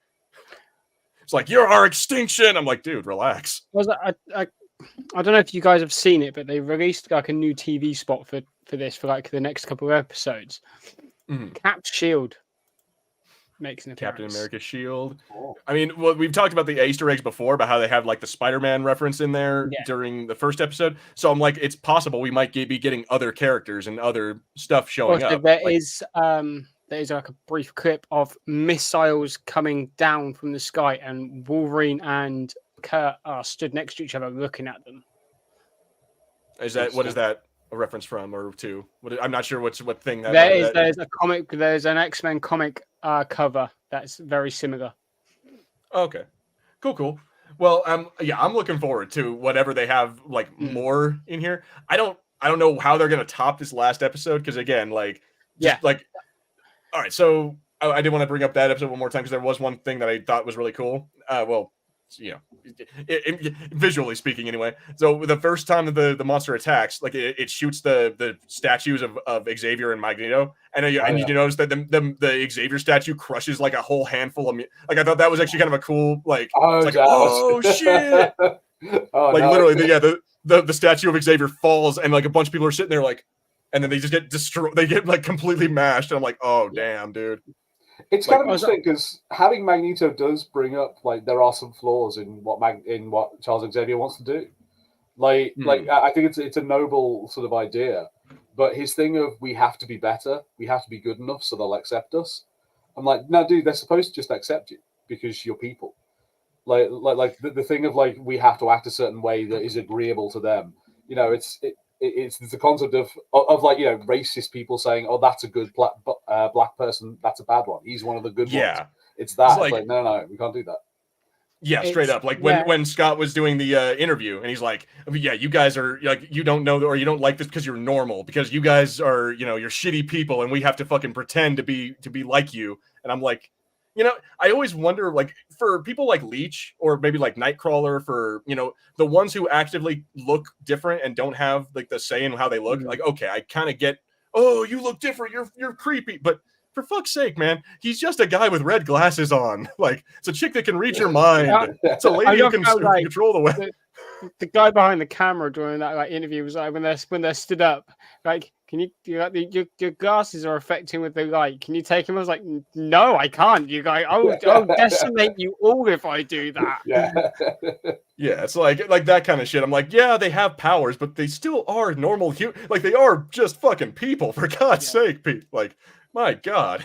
A: It's like, "You're our extinction." I'm like, dude, relax.
C: I don't know if you guys have seen it, but they released like a new TV spot for this for like the next couple of episodes. Cap's shield makes an appearance.
A: Captain America's shield. I mean, well, we've talked about the Easter eggs before about how they have like the Spider-Man reference in there during the first episode. So I'm like, it's possible we might be getting other characters and other stuff showing up.
C: There is there's like a brief clip of missiles coming down from the sky, and Wolverine and Kurt are stood next to each other looking at them.
A: What is that a reference from or to? I'm not sure what thing that.
C: There's an X-Men comic cover that's very similar.
A: Okay, cool. Well, I'm looking forward to whatever they have like more in here. I don't know how they're gonna top this last episode because again, like, all right. So I did want to bring up that episode one more time because there was one thing that I thought was really cool. Visually speaking, anyway. So the first time that the monster attacks, like it shoots the statues of Xavier and Magneto, and you notice that the Xavier statue crushes like a whole handful of like I thought that was actually kind of a cool like oh shit literally the statue of Xavier falls and like a bunch of people are sitting there like, and then they just get destroyed. They get like completely mashed. And I'm like, oh damn, dude.
B: It's kind of interesting because having Magneto does bring up like there are some flaws in what Charles Xavier wants to do. Like I think it's a noble sort of idea, but his thing of we have to be better, we have to be good enough so they'll accept us. I'm like, no, dude, they're supposed to just accept you because you're people. Like the thing of like we have to act a certain way that is agreeable to them. You know, it's the concept of like, you know, racist people saying, oh, that's a good black person, that's a bad one, he's one of the good ones. It's that. It's like no, we can't do that.
A: Yeah, straight up. Like when Scott was doing the interview and he's like, yeah, you guys are like, you don't know or you don't like this because you're normal, because you guys are, you know, you're shitty people and we have to fucking pretend to be like you. And I'm like, you know, I always wonder, like, for people like Leech or maybe like Nightcrawler, for, you know, the ones who actively look different and don't have like the say in how they look, like, okay, I kind of get, oh, you look different, you're creepy, but for fuck's sake, man, he's just a guy with red glasses on. Like, it's a chick that can read your mind. It's a lady who can control the way.
C: The guy behind the camera during that like interview was like, when they're stood up, like, can your glasses are affecting with the light, can you take them? I was like, no, I can't. You guys, I'll decimate you all if I do that.
A: Yeah, it's like that kind of shit. I'm like, yeah, they have powers, but they still are normal like they are just fucking people, for God's sake, Pete. Like, my God.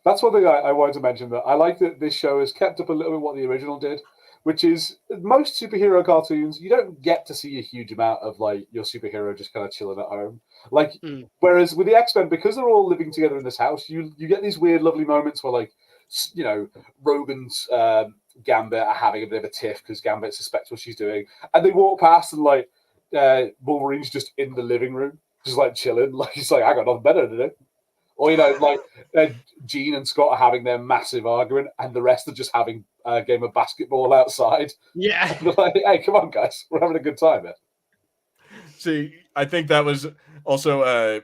B: That's one thing I wanted to mention, that I like that this show has kept up a little bit what the original did, which is most superhero cartoons, you don't get to see a huge amount of like your superhero just kind of chilling at home. Like, whereas with the X-Men, because they're all living together in this house, you get these weird, lovely moments where, like, you know, Rogan's Gambit are having a bit of a tiff because Gambit suspects what she's doing, and they walk past and like Wolverine's just in the living room, just like chilling, like he's like, I got nothing better to do. Or, you know, like Jean and Scott are having their massive argument, and the rest are just having a game of basketball outside.
C: Yeah.
B: They're like, hey, come on, guys, we're having a good time here.
A: See, I think that was also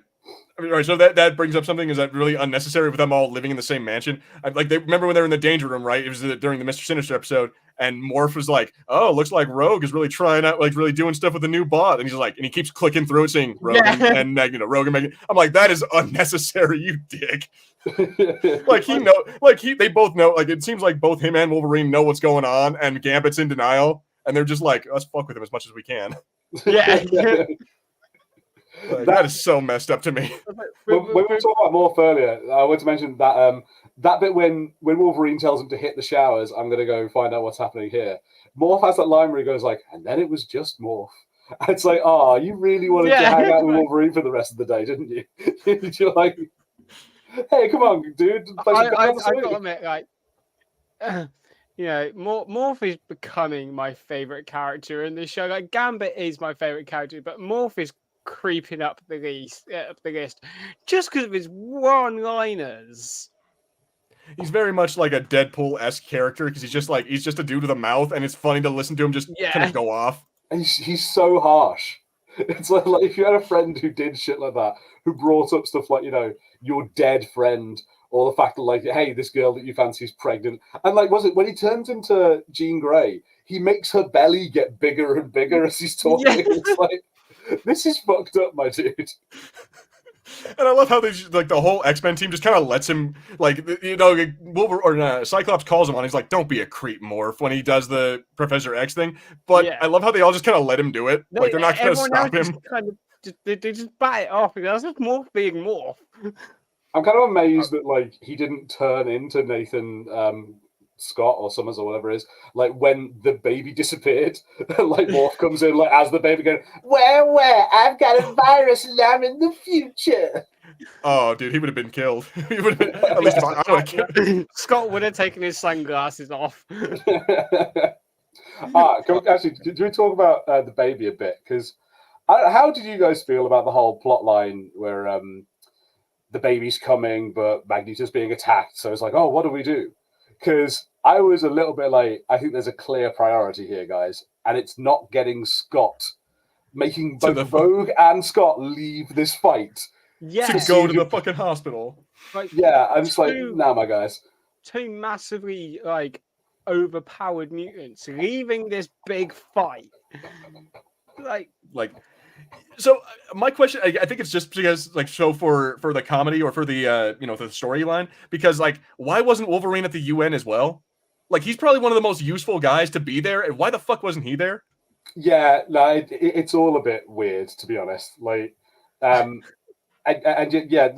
A: all right, so that brings up something, is that really unnecessary with them all living in the same mansion. Like, they remember when they were in the danger room, right? It was during the Mr. Sinister episode, and Morph was like, "Oh, looks like Rogue is really trying out, like, really doing stuff with the new bot," and he's like, and he keeps clicking through it, saying Rogue and Magneto, Rogue and Magneto. I'm like, that is unnecessary, you dick. Like, they both know. Like, it seems like both him and Wolverine know what's going on, and Gambit's in denial, and they're just like, let's fuck with him as much as we can.
C: Yeah.
A: Like, that is so messed up to me.
B: When we were talking about Morph earlier, I wanted to mention that that bit when Wolverine tells him to hit the showers, I'm going to go find out what's happening here. Morph has that line where he goes like, and then it was just Morph. And it's like, oh, you really wanted to hang out with Wolverine for the rest of the day, didn't you? You're like, hey, come on, dude.
C: I gotta admit, like, you know, Morph is becoming my favorite character in this show. Like, Gambit is my favorite character, but Morph is creeping up the list just because of his one-liners.
A: He's very much like a Deadpool-esque character, because he's just a dude with a mouth, and it's funny to listen to him just kind of go off.
B: And he's so harsh. It's like if you had a friend who did shit like that, who brought up stuff like, you know, your dead friend, or the fact that, like, hey, this girl that you fancy is pregnant, and like, was it when he turns into Jean Grey, he makes her belly get bigger and bigger as he's talking. It's like, this is fucked up, my dude.
A: And I love how they like the whole X-Men team just kind of lets him, like, you know, Cyclops calls him on. He's like, "Don't be a creep, Morph," when he does the Professor X thing. But I love how they all just kind of let him do it. Like, they're not going to stop him.
C: They just bat it off. That's just Morph being Morph.
B: I'm kind of amazed that like he didn't turn into Nathan Scott or Summers or whatever it is. Like when the baby disappeared, like Morph comes in like as the baby going, where? I've got a virus and I'm in the future.
A: Oh, dude, he would have been killed. He would have been, at least if I would have killed.
C: Scott would have taken his sunglasses off.
B: Actually, do we talk about the baby a bit? Because how did you guys feel about the whole plot line where the baby's coming, but Magneto's being attacked? So it's like, oh, what do we do? Because I was a little bit like, I think there's a clear priority here, guys, and it's not getting Scott, making both Vogue and Scott leave this fight.
C: Yeah,
A: to go to the fucking hospital.
C: Like,
B: yeah, I'm just like, nah, my guys.
C: Two massively like overpowered mutants leaving this big fight. Like.
A: So my question, I think it's just because like so for the comedy or for the for the storyline, because like why wasn't Wolverine at the UN as well? Like he's probably one of the most useful guys to be there, and why the fuck wasn't he there?
B: Yeah, no, it's all a bit weird to be honest. Like, and yeah,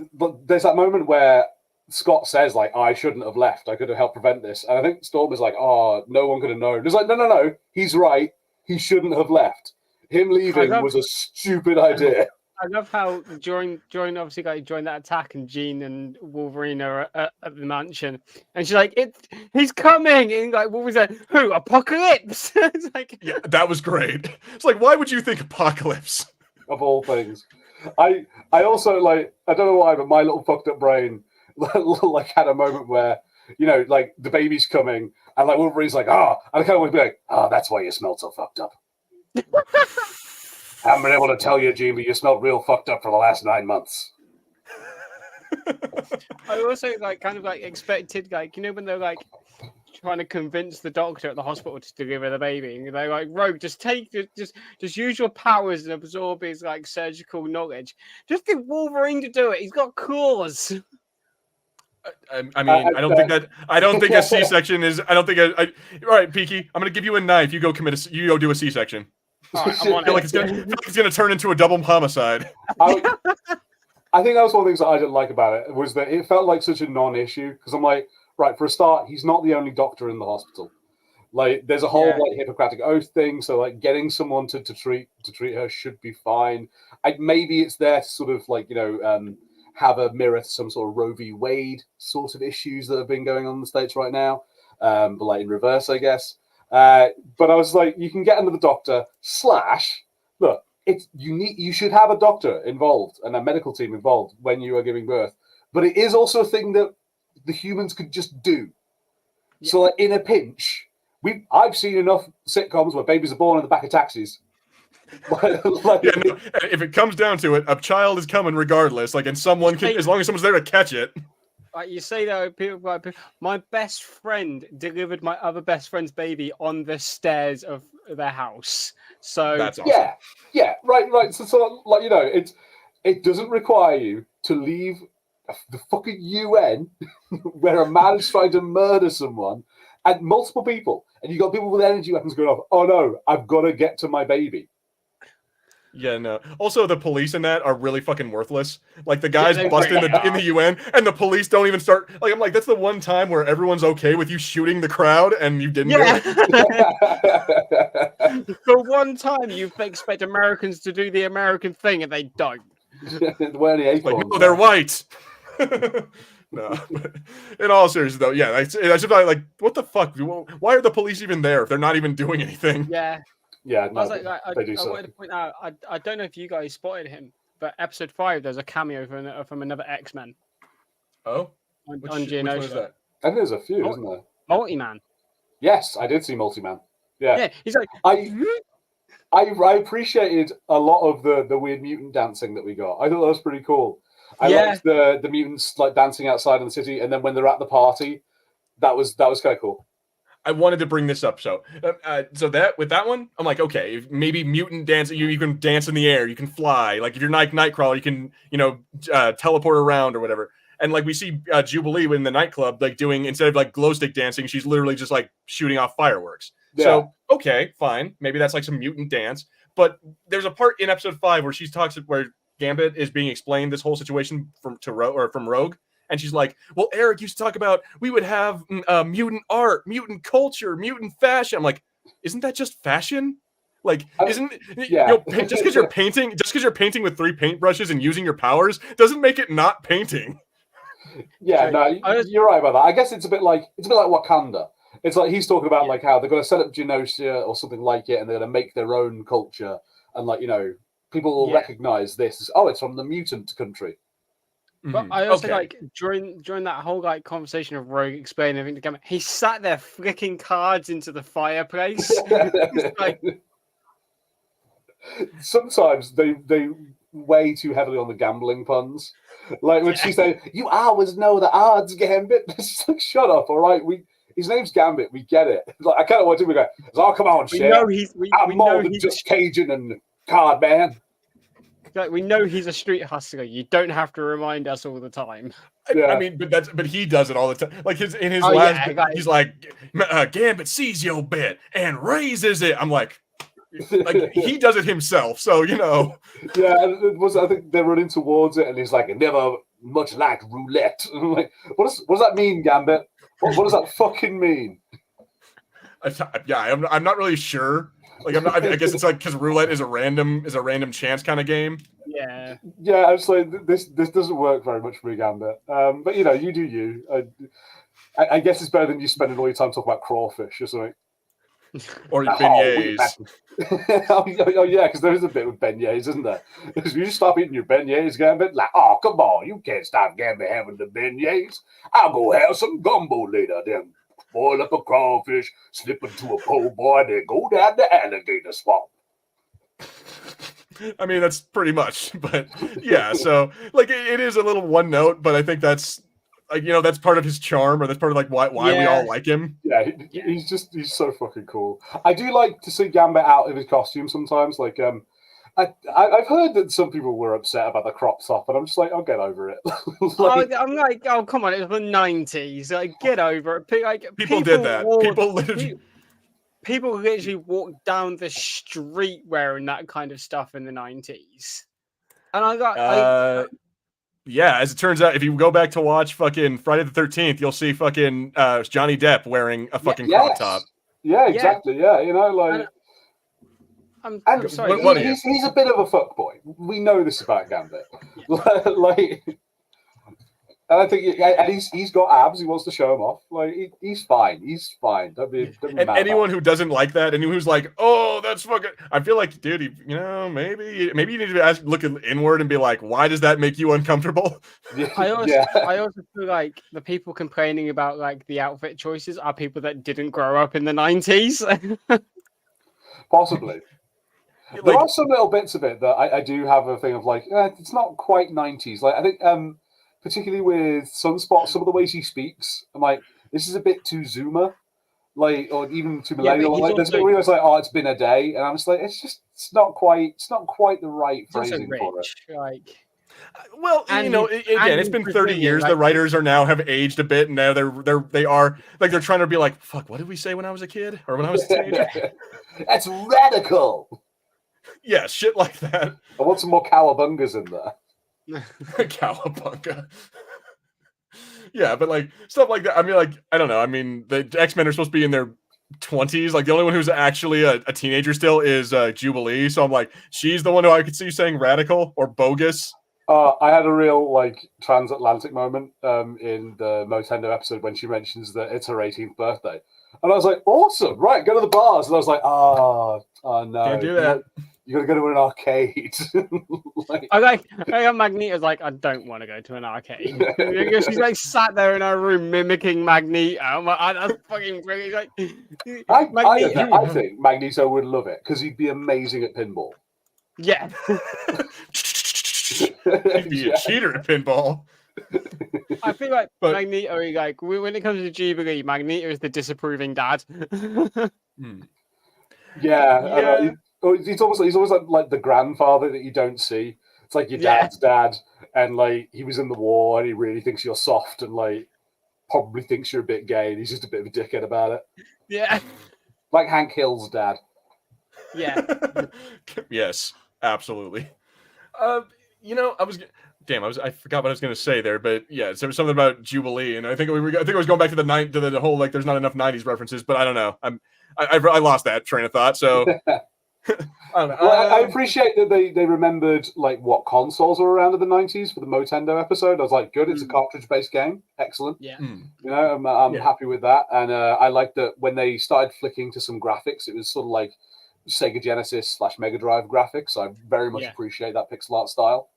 B: there's that moment where Scott says like, I shouldn't have left. I could have helped prevent this. And I think Storm is like, oh, no one could have known. It's like, no, he's right. He shouldn't have left. Him leaving was a stupid idea.
C: I love how during obviously like during that attack, and Jean and Wolverine are at the mansion, and she's like, he's coming, and like Wolverine's like, who? Apocalypse? It's like,
A: yeah, that was great. It's like, why would you think Apocalypse?
B: Of all things. I also like, I don't know why, but my little fucked up brain like had a moment where, you know, like the baby's coming and like Wolverine's like, and I kind of want to be like, that's why you smell so fucked up. I haven't been able to tell you, Gene, but you smelled real fucked up for the last 9 months.
C: I also like kind of like expected, like, you know, when they're like trying to convince the doctor at the hospital to deliver the baby, and they're like, Rogue, just use your powers and absorb his like surgical knowledge. Just get Wolverine to do it. He's got claws.
A: I mean, I don't think a C-section is. I don't think all right, Peaky, I'm gonna give you a knife. You go do a C-section.
C: All right, I'm on
A: I feel like it's gonna turn into a double homicide.
B: I think that was one of the things that I didn't like about it, was that it felt like such a non-issue, because I'm like, right, for a start, he's not the only doctor in the hospital. Like, there's a whole like Hippocratic Oath thing, so like getting someone to treat her should be fine. Maybe it's there to sort of like, you know, have a mirror to some sort of Roe v. Wade sort of issues that have been going on in the States right now, but like in reverse, I guess. But I was like, you can get another doctor / look, you should have a doctor involved and a medical team involved when you are giving birth. But it is also a thing that the humans could just do. Yeah. So like in a pinch, I've seen enough sitcoms where babies are born in the back of taxis.
A: If it comes down to it, a child is coming regardless. Like, and someone can, as long as someone's there to catch it.
C: Like you say that, people like, my best friend delivered my other best friend's baby on the stairs of their house. So
A: that's awesome.
B: Yeah, right. So like, you know, it doesn't require you to leave the fucking UN where a man is trying to murder someone and multiple people, and you got people with energy weapons going off. Oh no, I've got to get to my baby.
A: Yeah, no. Also, the police in that are really fucking worthless. Like, the guys bust in the UN, and the police don't even start. Like, I'm like, that's the one time where everyone's okay with you shooting the crowd, and you didn't.
C: Yeah. For one time, you expect Americans to do the American thing, and they don't.
A: Like, no, they're white. No, but in all seriousness, though, yeah, I just like, what the fuck? Why are the police even there if they're not even doing anything?
C: Yeah.
B: Yeah, no,
C: I wanted to point out, I don't know if you guys spotted him, but episode 5, there's a cameo from another X-Men.
A: Oh?
C: On
A: Geonosia. Which is that?
B: I think there's a few, isn't there?
C: Multi-Man.
B: Yes, I did see Multi-Man. Yeah,
C: he's like...
B: I appreciated a lot of the weird mutant dancing that we got. I thought that was pretty cool. I liked the mutants like dancing outside in the city, and then when they're at the party, that was kind of cool.
A: I wanted to bring this up, so that with that one, I'm like, okay, maybe mutant dance. You can dance in the air, you can fly. Like if you're Nightcrawler, you can teleport around or whatever. And like we see Jubilee in the nightclub, like doing, instead of like glow stick dancing, she's literally just like shooting off fireworks. Yeah. So okay, fine, maybe that's like some mutant dance. But there's a part in episode 5 where she talks where Gambit is being explained this whole situation from Rogue, and she's like, "Well, Eric used to talk about we would have mutant art, mutant culture, mutant fashion." I'm like, "Isn't that just fashion? Like, isn't just because you're painting with 3 paintbrushes and using your powers doesn't make it not painting."
B: Yeah, no, you're right about that. I guess it's a bit like Wakanda. It's like he's talking about like how they're going to set up Geonosia or something like it, and they're going to make their own culture, and like people will recognize this as it's from the mutant country.
C: But I also like during that whole like conversation of Rogue explaining everything to Gambit, he sat there flicking cards into the fireplace. Like...
B: Sometimes they way too heavily on the gambling puns. Like when she said, "You always know the odds, Gambit." It's like, shut up, all right? His name's Gambit. We get it. Like I kind of want to go. "Oh, come on, shit! I'm more than just Cajun and card man."
C: Like, we know he's a street hustler. You don't have to remind us all the time.
A: I mean, but he does it all the time. Like in his last bit, he's like, "Gambit sees your bet and raises it." I'm like he does it himself, so Yeah,
B: I think they're running towards it, and he's like, "Never much like roulette." And I'm like, what does that mean, Gambit? What does that fucking mean?
A: I'm not really sure. Like I guess it's like because roulette is a random chance kind of game.
C: Yeah.
B: I was like, this doesn't work very much for me, Gambit. But you do you. I guess it's better than you spending all your time talking about crawfish or something.
A: Or beignets.
B: Yeah, because there is a bit with beignets, isn't there? If you just stop eating your beignets, Gambit, like, oh, come on, you can't stop Gambit having the beignets. I'll go have some gumbo later, then boil up a crawfish, slip into a po' boy, then go down the alligator swamp.
A: I mean, that's pretty much, but yeah, so like it is a little one note, but I think that's like that's part of his charm, or that's part of like why we all like him.
B: Yeah, he's so fucking cool. I do like to see Gambit out of his costume sometimes. Like I've heard that some people were upset about the crop top, and I'm just like, I'll get over it.
C: I'm like, oh come on, it was the 90s. Like, get over it. Like
A: people did that.
C: People literally walked down the street wearing that kind of stuff in the 90s, and I got.
A: Yeah, as it turns out, if you go back to watch fucking Friday the 13th, you'll see fucking Johnny Depp wearing a fucking crop top.
B: Yeah, exactly. Yeah,
C: I'm
B: sorry. He's a bit of a fuckboy. We know this about Gambit. And I think he's got abs. He wants to show them off. Like he's fine. He's fine. Don't be
A: and anyone who doesn't like that, anyone who's like, "Oh, that's fucking," I feel like, dude, maybe you need to look inward and be like, "Why does that make you uncomfortable?"
C: I also feel like the people complaining about like the outfit choices are people that didn't grow up in the 90s.
B: Possibly. There are some little bits of it that I do have a thing of like, it's not quite 90s. Like I think. Particularly with Sunspot, some of the ways he speaks, I'm like, this is a bit too Zoomer, like, or even too millennial. Like, there's a bit where it's like, oh, it's been a day, and I'm just like, it's not quite the right phrasing for it.
C: Like,
A: well, again, it's been 30 years. Like, the writers have aged a bit, and now they are like they're trying to be like, fuck, what did we say when I was a kid or when I was a teenager?
B: That's radical.
A: Yeah, shit like that.
B: I want some more cowabungas in there.
A: Cowabunga. Yeah, but like stuff like that. I mean, like, I don't know. I mean, the X-Men are supposed to be in their 20s. Like, the only one who's actually a teenager still is Jubilee. So I'm like, she's the one who I could see you saying radical or bogus.
B: I had a real like transatlantic moment in the Motendo episode when she mentions that it's her 18th birthday, and I was like, awesome, right? Go to the bars, and I was like, oh no,
A: can't do that.
B: You gotta go to an arcade.
C: I got Magneto's like, I don't want to go to an arcade. She's like sat there in her room mimicking Magneto. I'm like, that's fucking brilliant. Like,
B: I think Magneto would love it because he'd be amazing at pinball.
C: Yeah.
A: He'd be a cheater at pinball.
C: I feel like Magneto, like when it comes to Jubilee, Magneto is the disapproving dad.
B: Yeah. He's always like the grandfather that you don't see. It's like your dad's dad, and like he was in the war, and he really thinks you're soft, and like probably thinks you're a bit gay, and he's just a bit of a dickhead about it.
C: Yeah,
B: like Hank Hill's dad.
C: Yeah.
A: Yes, absolutely. I forgot what I was going to say there, but yeah, so there was something about Jubilee, and I think I was going back to the whole like there's not enough '90s references, but I don't know. I lost that train of thought. So I don't know.
B: Well, I appreciate that they remembered like what consoles were around in the 90s for the Motendo episode. I was like, good, it's a cartridge-based game, excellent.
C: Yeah,
B: I'm happy with that, and I like that when they started flicking to some graphics, it was sort of like Sega Genesis / Mega Drive graphics. I very much appreciate that pixel art style.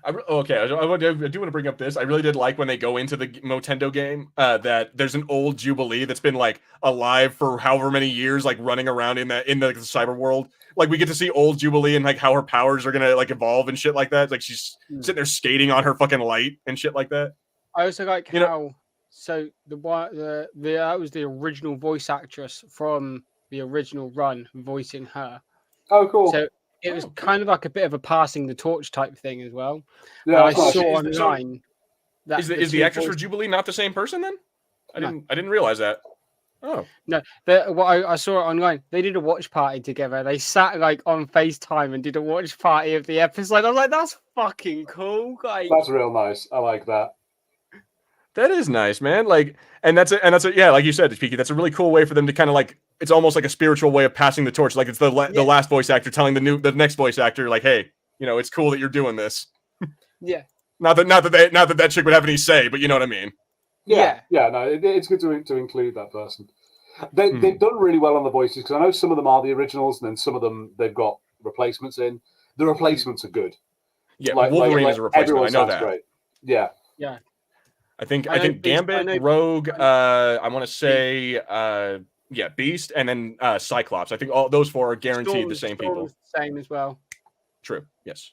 A: I do want to bring up this. I really did like when they go into the Motendo game that there's an old Jubilee that's been like alive for however many years, like running around in the cyber world. Like we get to see old Jubilee and like how her powers are gonna like evolve and shit like that. Like she's sitting there skating on her fucking light and shit like that.
C: I also like how so that was the original voice actress from the original run voicing her.
B: Oh, cool.
C: So it was kind of like a bit of a passing the torch type thing as well.
B: Yeah,
C: I saw online that
A: is the actress for Jubilee not the same person then? I didn't realize that. Oh
C: no! I saw it online. They did a watch party together. They sat like on FaceTime and did a watch party of the episode. I was like, "That's fucking cool, guys."
B: That's real nice. I like that.
A: That is nice, man. Like, and that's yeah, like you said, Peaky. That's a really cool way for them to kind of like. It's almost like a spiritual way of passing the torch. Like it's the last voice actor telling the next voice actor, like, "Hey, it's cool that you're doing this."
C: Yeah.
A: Not that chick would have any say, but you know what I mean.
B: Yeah. No, it's good to include that person. They've done really well on the voices because I know some of them are the originals, and then some of them they've got replacements in. The replacements are good.
A: Yeah, Wolverine is a replacement. I know that.
B: Great. Yeah.
C: Yeah.
A: I think Gambit, Rogue. I want to say Beast, and then Cyclops. I think all those four are guaranteed the same people.
C: Same as well.
A: True. Yes.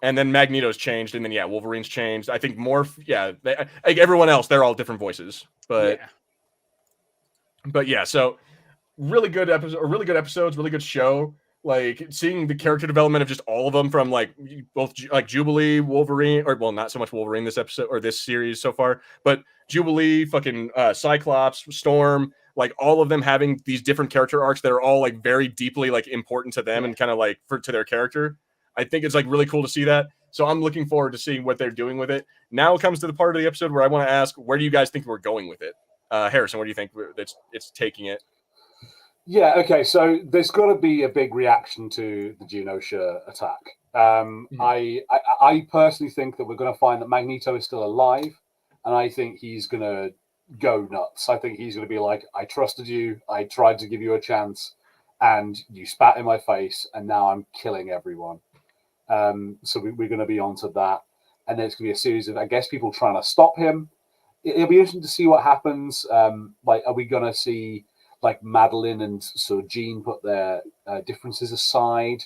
A: And then Magneto's changed, and then Wolverine's changed. I think Morph. Yeah, like everyone else, they're all different voices. But so really good episodes, really good show. Like seeing the character development of just all of them from like both like Jubilee, Wolverine, or well, not so much Wolverine this episode or this series so far, but Jubilee, fucking Cyclops, Storm, like all of them having these different character arcs that are all like very deeply like important to them and kind of like to their character. I think it's like really cool to see that. So I'm looking forward to seeing what they're doing with it. Now it comes to the part of the episode where I want to ask, where do you guys think we're going with it? Harrison, where do you think it's taking it?
B: Yeah, okay, so there's got to be a big reaction to the Genosha attack. I personally think that we're going to find that Magneto is still alive, and I think he's going to go nuts. I think he's going to be like, I trusted you, I tried to give you a chance, and you spat in my face, and now I'm killing everyone. So we're going to be onto that, and then it's going to be a series of, I guess, people trying to stop him. It'll be interesting to see what happens. Like, are we going to see like Madeline and sort of Jean put their differences aside,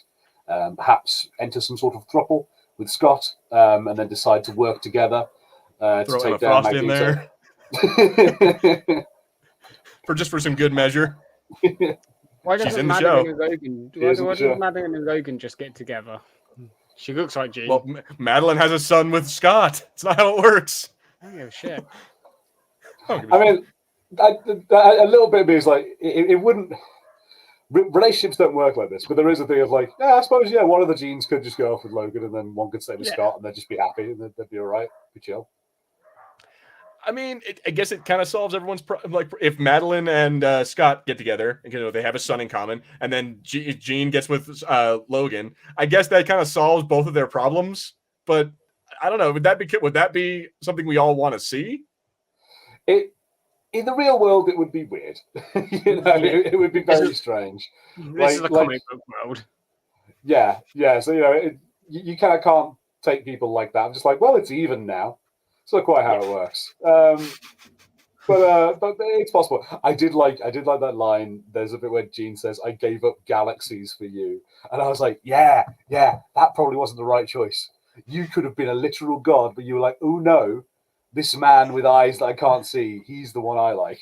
B: perhaps enter some sort of throuple with Scott, and then decide to work together to take down
A: Frost
B: Magneto.
A: in there for some good measure.
C: Why doesn't Madeline and Logan just get together? She looks like Jean.
A: Well, Madeline has a son with Scott. It's not how it works.
C: I don't give a shit.
B: I mean, a little bit of me is like, it wouldn't. Relationships don't work like this, but there is a thing of like, I suppose, one of the Jeans could just go off with Logan, and then one could stay with Scott, and they'd just be happy, and they'd be all right, be chill.
A: I mean, I guess it kind of solves everyone's like if Madeline and Scott get together, and they have a son in common, and then Jean gets with Logan. I guess that kind of solves both of their problems. But I don't know. Would that be something we all want to see?
B: In the real world, it would be weird. It would be very strange.
C: This is the comic book world.
B: Yeah. So you kind of can't take people like that. I'm just like, well, it's even now. It's not quite how it works. But it's possible. I did like that line. There's a bit where Jean says, "I gave up galaxies for you," and I was like, yeah, that probably wasn't the right choice. You could have been a literal god, but you were like, oh no. This man with eyes that I can't see, he's the one I like.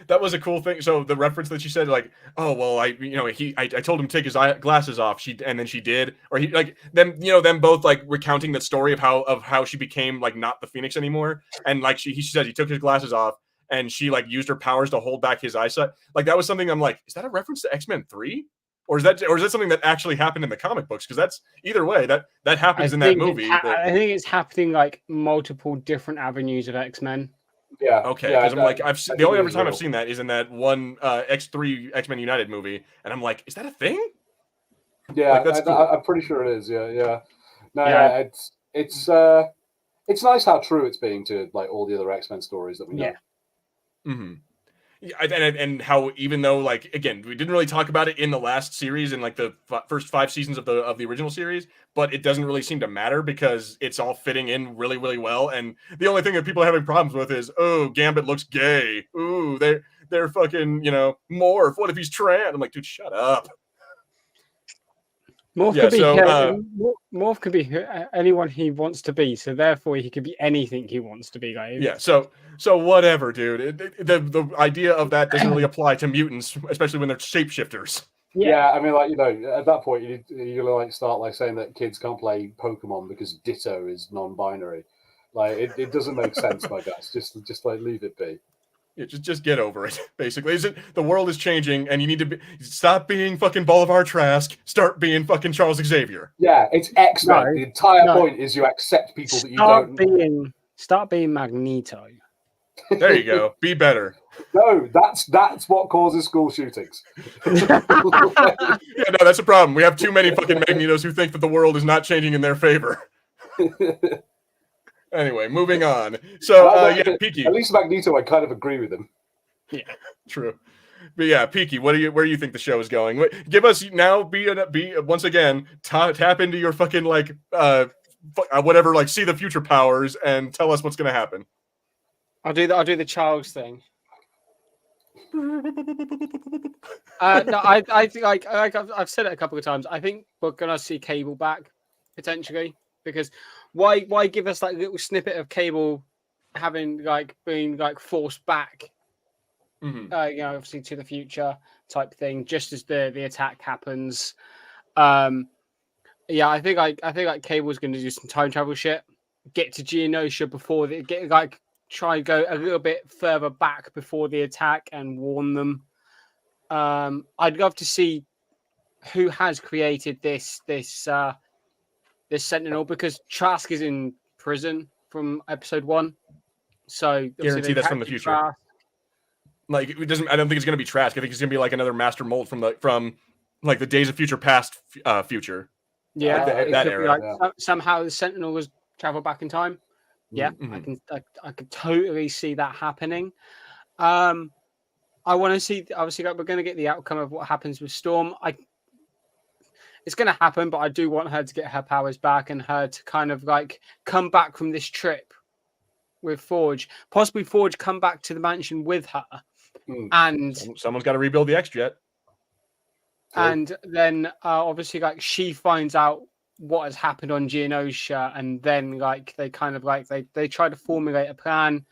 A: That was a cool thing. So the reference that she said, like, oh well, I told him to take his glasses off. And then she did, or he like them both like recounting that story of how she became like not the Phoenix anymore, and like she said he took his glasses off, and she like used her powers to hold back his eyesight. Like that was something I'm like, is that a reference to X-Men 3? or is that something that actually happened in the comic books? Because that's either way that happens in that movie.
C: I think it's happening like multiple different avenues of X-Men.
B: Yeah.
A: Okay,
B: yeah,
A: because I'm like, the only other time
B: real.
A: I've seen that is in that one X3 X-Men United movie, and I'm like, is that a thing?
B: Yeah,
A: Like, that's cool.
B: I'm pretty sure it is. Yeah. No,
C: Yeah.
B: yeah, it's nice how true it's being to like all the other X-Men stories that we know.
C: Yeah.
A: Mm-hmm. Yeah, and how, even though, like, again, we didn't really talk about it in the last series in like the first 5 seasons of the original series, but it doesn't really seem to matter because it's all fitting in really, really well. And the only thing that people are having problems with is, oh, Gambit looks gay. Ooh, they're fucking, Morph. What if he's trans? I'm like, dude, shut up.
C: Morph
A: Yeah,
C: could be
A: so,
C: Morph could be anyone he wants to be, so therefore he could be anything he wants to be. Like,
A: yeah, so whatever, dude. The idea of that doesn't really apply to mutants, especially when they're shapeshifters.
B: Yeah, I mean, like, at that point, you're gonna like start like saying that kids can't play Pokemon because Ditto is non-binary. Like, it doesn't make sense, my guys. Just like leave it be.
A: Yeah, just get over it. Basically, the world is changing, and you need to stop being fucking Bolivar Trask. Start being fucking Charles Xavier.
B: Yeah, it's X-Men.
C: No,
B: the entire
C: no.
B: point is you accept people that you don't.
C: Start being Magneto.
A: There you go. Be better.
B: No, that's what causes school shootings.
A: Yeah, no, that's a problem. We have too many fucking Magnetos who think that the world is not changing in their favor. Anyway, moving on. So, yeah, Peaky.
B: At least Magneto, I kind of agree with him.
A: Yeah, true. But yeah, Peaky, where do you think the show is going? Give us now. Be once again. Tap into your fucking like whatever, like see the future powers and tell us what's going to happen.
C: I'll do the Charles thing. No, I think like I've said it a couple of times. I think we're gonna see Cable back potentially, because why give us like little snippet of Cable having like being like forced back, obviously to the future type thing, just as the attack happens. Yeah, I think like Cable's going to do some time travel shit, get to Geonosia before they get like try and go a little bit further back before the attack and warn them. I'd love to see who has created this Sentinel, because Trask is in prison from episode 1, so
A: guarantee that's from the future. Trask. Like it doesn't. I don't think it's going to be Trask. I think it's going to be like another master mold from like the Days of Future Past future.
C: Yeah,
A: that era.
C: Like, somehow the Sentinel was travel back in time. Yeah, I can totally see that happening. I want to see. Obviously, like, we're going to get the outcome of what happens with Storm. It's going to happen, but I do want her to get her powers back and her to kind of like come back from this trip with Forge. Possibly Forge come back to the mansion with her, and
A: someone's got to rebuild the X-Jet.
C: And then obviously, like she finds out what has happened on Geonosia, and then like they kind of like they try to formulate a plan.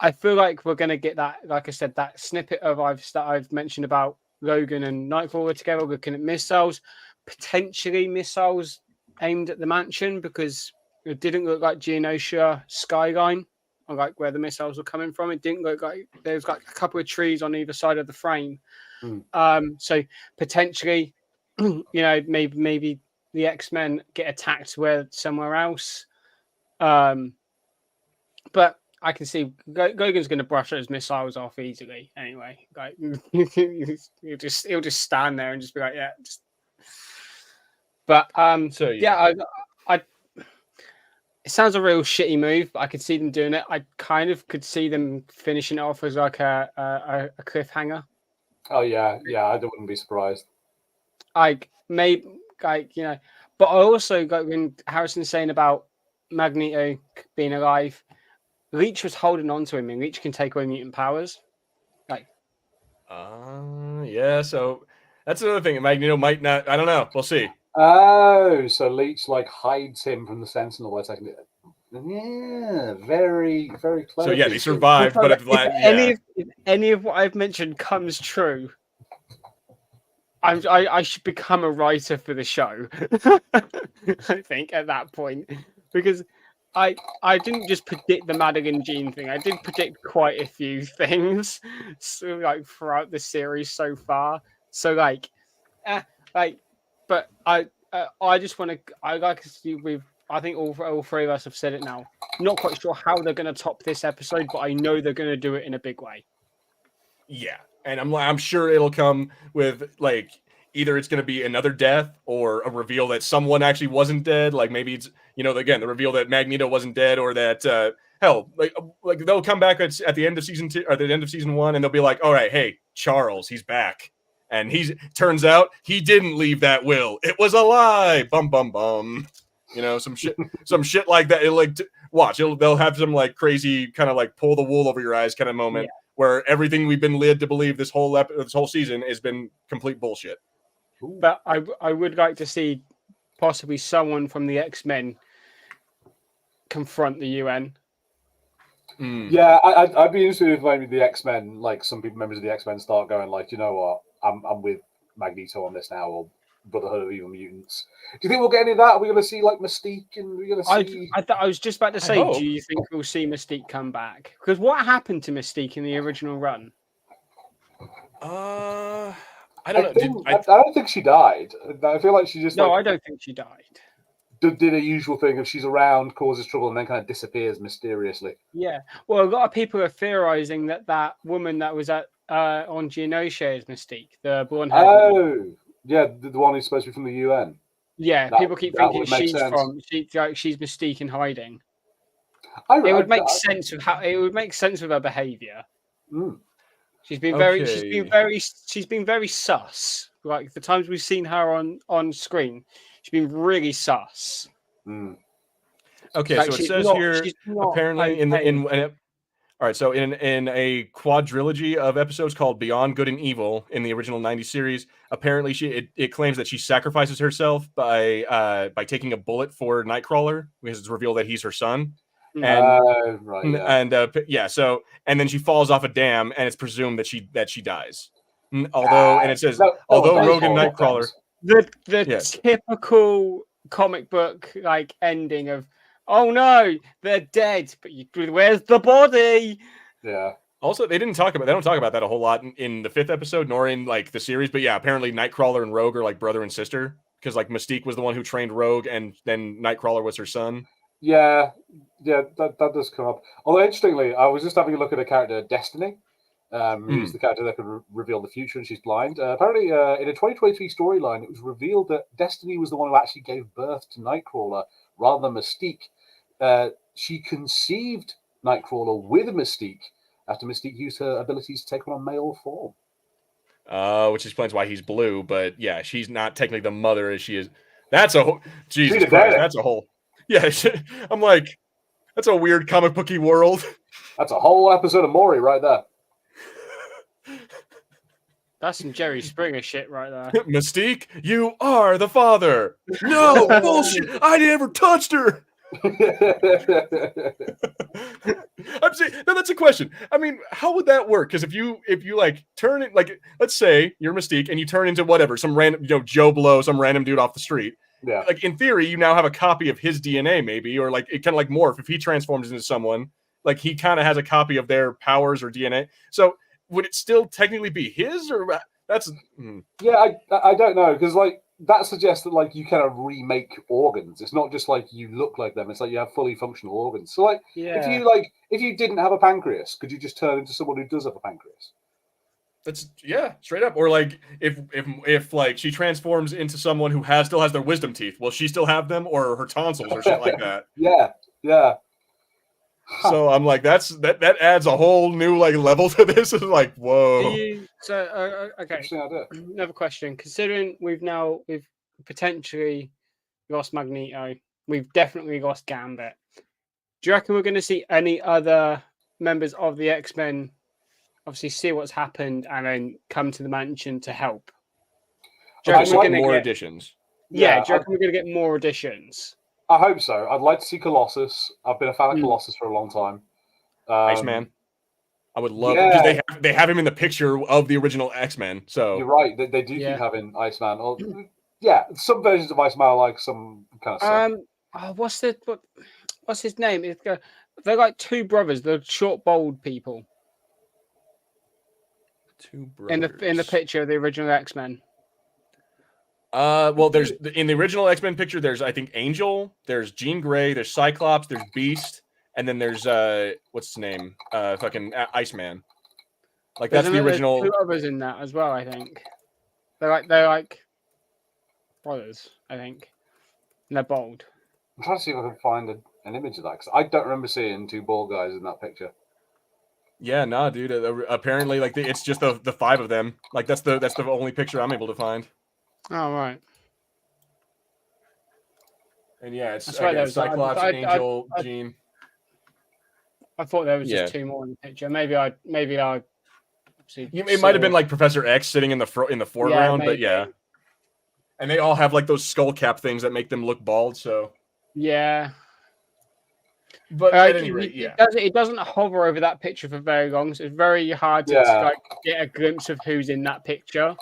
C: I feel like we're gonna get that, like I said, that snippet of I've mentioned about Logan and Nightcrawler together looking at missiles, potentially missiles aimed at the mansion, because it didn't look like Geonosia skyline, or like where the missiles were coming from. It didn't look like there was like a couple of trees on either side of the frame. So potentially, maybe the X-Men get attacked somewhere else. But I can see Logan's going to brush those missiles off easily anyway. Like he'll just stand there and just be like, yeah. But
A: so
C: yeah, I it sounds a real shitty move, but I could see them doing it. I kind of could see them finishing it off as like a cliffhanger.
B: Oh yeah, I wouldn't be surprised.
C: But I also got when Harrison's saying about Magneto being alive, Leech was holding on to him, and Leech can take away mutant powers.
A: Yeah. So that's another thing. Magneto might not. I don't know. We'll see.
B: Oh, so Leech like hides him from the Sentinel by taking it. Yeah, very, very clever.
A: So yeah, they survived, but
C: if any of what I've mentioned comes true, I should become a writer for the show. I think at that point, because I didn't just predict the Madigan gene thing. I did predict quite a few things, so like throughout the series so far. So like, but I just want to. I like to see. I think all three of us have said it now. Not quite sure how they're going to top this episode, but I know they're going to do it in a big way.
A: Yeah, and I'm sure it'll come with like either it's going to be another death or a reveal that someone actually wasn't dead. Like maybe it's again the reveal that Magneto wasn't dead, or that hell like they'll come back at the end of season 2 or the end of season 1, and they'll be like, all right, hey, Charles, he's back. And turns out he didn't leave that will. It was a lie. Bum bum bum. Some shit like that. They'll have some like crazy kind of like pull the wool over your eyes kind of moment where everything we've been led to believe this whole season has been complete bullshit.
C: But I would like to see possibly someone from the X-Men confront the UN.
B: Yeah, I'd be interested if maybe the X-Men, like some members of the X-Men, start going like, you know what, I'm with Magneto on this now, or Brotherhood of Evil Mutants. Do you think we'll get any of that? Are we going to see like Mystique, and we're going to see?
C: I was just about to say, do you think we'll see Mystique come back? Because what happened to Mystique in the original run?
B: I don't know. I don't think she died. I feel like she just.
C: No, I don't think she died.
B: Did a usual thing of she's around, causes trouble, and then kind of disappears mysteriously.
C: Yeah. Well, a lot of people are theorizing that woman that was at on Genosha is Mystique, the blonde hair.
B: Oh, yeah, the one who's supposed to be from the UN.
C: Yeah, people keep thinking she's Mystique in hiding. It would make sense of how it would make sense of her behavior. She's been very sus. Like the times we've seen her on screen, she's been really sus.
A: Okay, like so it says here apparently all right, so in a quadrilogy of episodes called Beyond Good and Evil in the original 90s series, apparently it claims that she sacrifices herself by taking a bullet for Nightcrawler because it's revealed that he's her son. And so and then she falls off a dam, and it's presumed that she dies. And it says although Rogue and Nightcrawler,
C: the typical comic book like ending of, oh no, they're dead, but where's the body?
B: Yeah.
A: Also, they don't talk about that a whole lot in the 5th episode, nor in like the series. But yeah, apparently Nightcrawler and Rogue are like brother and sister, because like Mystique was the one who trained Rogue, and then Nightcrawler was her son.
B: Yeah, that does come up. Although interestingly, I was just having a look at a character, Destiny, who's the character that can reveal the future, and she's blind. Apparently, in a 2023 storyline, it was revealed that Destiny was the one who actually gave birth to Nightcrawler rather than Mystique. She conceived Nightcrawler with Mystique after Mystique used her abilities to take on a male form.
A: Which explains why he's blue, but yeah, she's not technically the mother as she is. That's a whole Jesus Christ, that's a whole. Yeah, I'm like, that's a weird comic booky world.
B: That's a whole episode of Maury right there.
C: That's some Jerry Springer shit right there.
A: Mystique, you are the father. No, bullshit. I never touched her. I'm saying no, that's a question. I mean, how would that work? Because if you like turn it, like, let's say you're Mystique and you turn into whatever, some random, Joe Blow, some random dude off the street.
B: Yeah.
A: Like in theory, you now have a copy of his DNA, maybe, or like it kind of like Morph. If he transforms into someone, like he kind of has a copy of their powers or DNA. So would it still technically be his, or that's?
B: Yeah, I don't know, because like that suggests that like you kind of remake organs. It's not just like you look like them. It's like you have fully functional organs. So like if you didn't have a pancreas, could you just turn into someone who does have a pancreas?
A: That's straight up. Or like if like she transforms into someone who still has their wisdom teeth, will she still have them, or her tonsils or shit like that?
B: Yeah.
A: So I'm like, that adds a whole new like level to this. Is like, whoa.
C: Okay. Another question. Considering we've potentially lost Magneto, we've definitely lost Gambit. Do you reckon we're going to see any other members of the X-Men obviously see what's happened and then come to the mansion to help?
A: Do you reckon we're going to get more additions?
C: Yeah, do you reckon we're going to get more additions?
B: I hope so. I'd like to see Colossus. I've been a fan of Colossus for a long time.
A: Iceman. I would love because they have him in the picture of the original X-Men. So
B: you're right. They do keep having Iceman. Or, some versions of Iceman are like some kind of stuff.
C: What's his name? They're like two brothers. They're short, bold people.
A: Two brothers
C: in the picture of the original X-Men.
A: Well, there's in the original X-Men picture. There's I think Angel. There's Jean Grey. There's Cyclops. There's Beast, and then there's what's his name? Fucking Iceman. Like that's the original.
C: There's 2 others in that as well. I think they're like brothers. I think, and they're bald.
B: I'm trying to see if I can find an image of that because I don't remember seeing 2 bald guys in that picture.
A: Yeah, nah, dude. Apparently, like it's just the 5 of them. Like that's the only picture I'm able to find.
C: Oh right.
A: And yeah, it's
C: That's right,
A: again, Cyclops, Angel, Jean.
C: I thought there was just 2 more in the picture. Maybe I.
A: It might have been like Professor X sitting in the foreground, but yeah. And they all have like those skull cap things that make them look bald. So
C: yeah.
A: But at any rate,
C: it doesn't hover over that picture for very long, so it's very hard to like, get a glimpse of who's in that picture.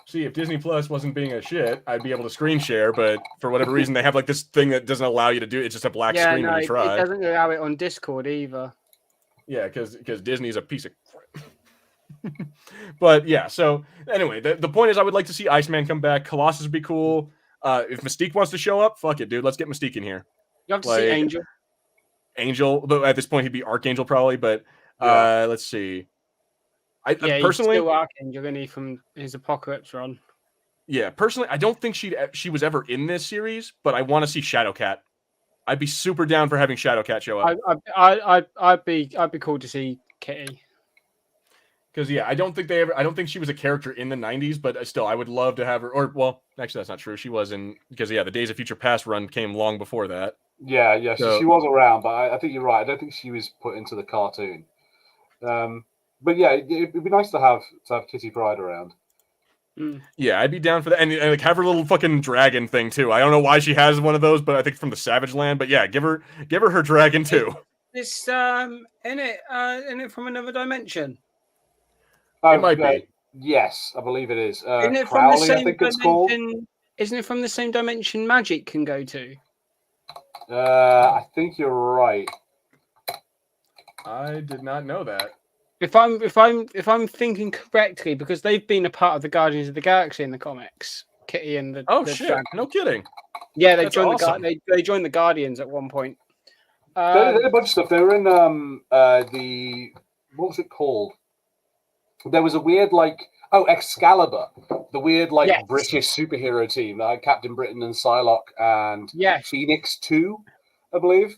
A: See, if Disney Plus wasn't being a shit, I'd be able to screen share, but for whatever reason, they have like this thing that doesn't allow you to do it. It's just a black screen when you try.
C: It doesn't allow it on Discord either.
A: Yeah, because Disney's a piece of crap. But yeah, so anyway, the point is I would like to see Iceman come back. Colossus would be cool. If Mystique wants to show up, fuck it, dude. Let's get Mystique in here.
C: You have to see Angel.
A: Angel, but at this point he'd be Archangel probably, but let's see. I personally,
C: he's still Archangel, isn't he, from his Apocalypse run? Yeah,
A: personally, I don't think she was ever in this series, but I want to see Shadowcat. I'd be super down for having Shadowcat show up.
C: I'd be cool to see Kitty.
A: Because I don't think she was a character in the 90s, but still, I would love to have her. Or well, actually, that's not true. She was in because the Days of Future Past run came long before that.
B: Yeah, so, she was around, but I think you're right. I don't think she was put into the cartoon. But yeah, it'd be nice to have Kitty Pryde around.
A: Yeah, I'd be down for that, and like have her little fucking dragon thing too. I don't know why she has one of those, but I think from the Savage Land. But yeah, give her her dragon too.
C: It's in it from another dimension.
A: It might be.
B: Yes, I believe it is.
C: Isn't it
B: Crowley,
C: from the same
B: I think it's
C: dimension?
B: called.
C: Isn't it from the same dimension Magic can go to?
B: I think you're right.
A: I did not know that.
C: If I'm thinking correctly, because they've been a part of the Guardians of the Galaxy in the comics, Kitty and the
A: shit,
C: dragon.
A: No kidding.
C: Yeah, they joined they joined the Guardians at one point.
B: They did a bunch of stuff. They were in the what was it called? There was a weird Excalibur, the weird British superhero team, Captain Britain and Psylocke and Phoenix 2, I believe.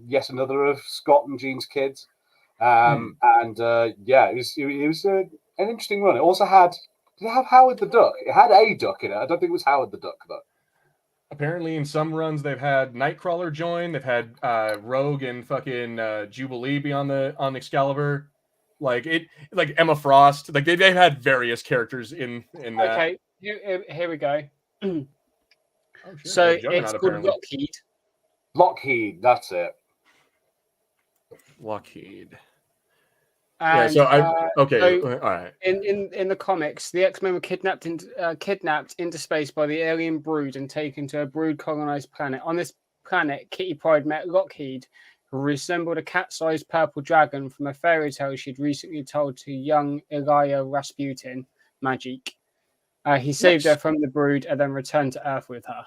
B: Yes, another of Scott and Jean's kids. And it was an interesting run. It also did it have Howard the Duck? It had a duck in it. I don't think it was Howard the Duck though.
A: Apparently, in some runs, they've had Nightcrawler join. They've had Rogue and fucking Jubilee be on Excalibur. Like Emma Frost. Like they've had various characters in that.
C: Okay, here we go.
A: Oh, shit.
C: So it's called Lockheed.
B: Lockheed, that's it.
A: Lockheed.
C: And,
A: all right.
C: In the comics, the X-Men were kidnapped into space by the alien brood and taken to a brood-colonized planet. On this planet, Kitty Pryde met Lockheed, who resembled a cat-sized purple dragon from a fairy tale she'd recently told to young Ilya Rasputin, Magic. He saved her from the brood and then returned to Earth with her.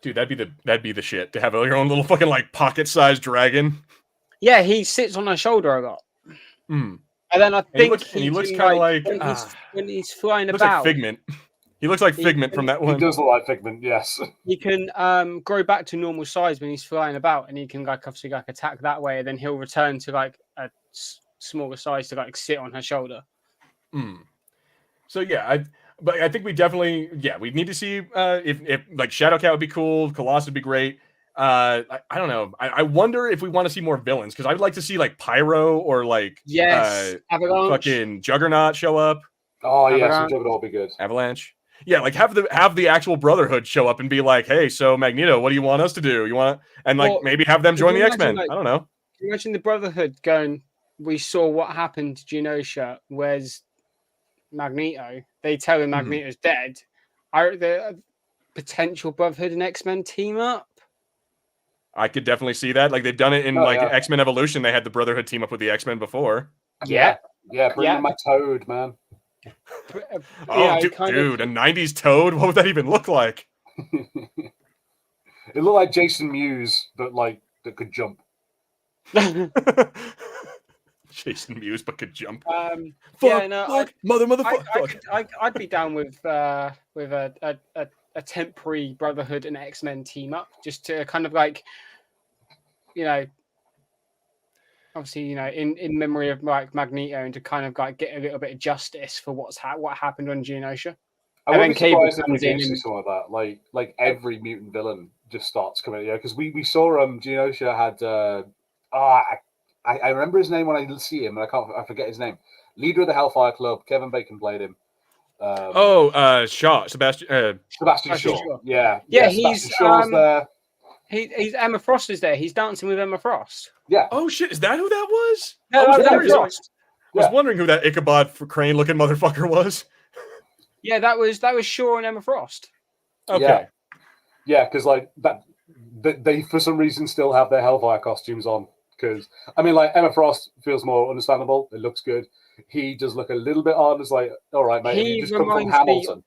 A: Dude, that'd be the shit to have your own little fucking pocket-sized dragon.
C: Yeah, he sits on her shoulder a lot.
A: And
C: then I think
A: he looks kind of
C: when he's flying
A: looks
C: about.
A: like Figment. He looks like Figment from that one.
B: He does look like Figment, yes.
C: He can grow back to normal size when he's flying about, and he can obviously attack that way. And then he'll return to a smaller size to sit on her shoulder.
A: So yeah, but I think we definitely we need to see if Shadowcat would be cool, Colossus would be great. I don't know. I wonder if we want to see more villains because I would like to see Pyro or
C: Avalanche.
A: Fucking Juggernaut show up.
B: Oh yeah, so Juggernaut would be good.
A: Avalanche. Yeah, have the actual Brotherhood show up and be like, hey, so Magneto, what do you want us to do? You want maybe have them join the X-Men. I don't know.
C: Can you imagine the Brotherhood going? We saw what happened to Genosha. Where's Magneto? They tell him Magneto's dead. Are the potential Brotherhood and X-Men team up?
A: I could definitely see that. They've done it in X-Men Evolution. They had the Brotherhood team up with the X-Men before.
B: Yeah. Bring in my Toad, man.
A: Oh,
C: know,
A: dude, a '90s Toad. What would that even look like?
B: It looked like Jason Mewes, but like that could jump.
A: Jason Mewes, but could jump.
C: Yeah, no,
A: Motherfucker.
C: I'd be down with a temporary Brotherhood and X-Men team up, just to kind of like, you know, obviously, you know, in memory of like Magneto, and to kind of like get a little bit of justice for what happened on Genosha.
B: I
C: And
B: wouldn't
C: then
B: be
C: Cable
B: surprised if we
C: comes in
B: do see
C: and
B: something like that. Like every mutant villain just starts coming. Yeah, because we saw Genosha had I remember his name when I see him, and I forget his name. Leader of the Hellfire Club, Kevin Bacon played him.
A: Sebastian.
B: Sebastian
C: Sebastian
B: Shaw.
C: Shaw.
B: Yeah,
C: Yeah,
B: Sebastian
C: he's
B: Shaw's there.
C: he's Emma Frost is there. He's dancing with Emma Frost.
B: Yeah,
A: Oh shit! Is that who that was?
C: Yeah,
A: I was
C: that was Emma
A: wondering.
C: Frost.
A: Was
B: Yeah.
A: wondering who that Ichabod crane looking motherfucker was.
C: Yeah, that was Shaw and Emma Frost.
A: Okay.
B: Yeah, because like that, they for some reason still have their Hellfire costumes on. Because I mean, like Emma Frost feels more understandable. It looks good. He does look a little bit odd. It's like, all right, mate. You
C: He
B: just come from
C: reminds me
B: Hamilton.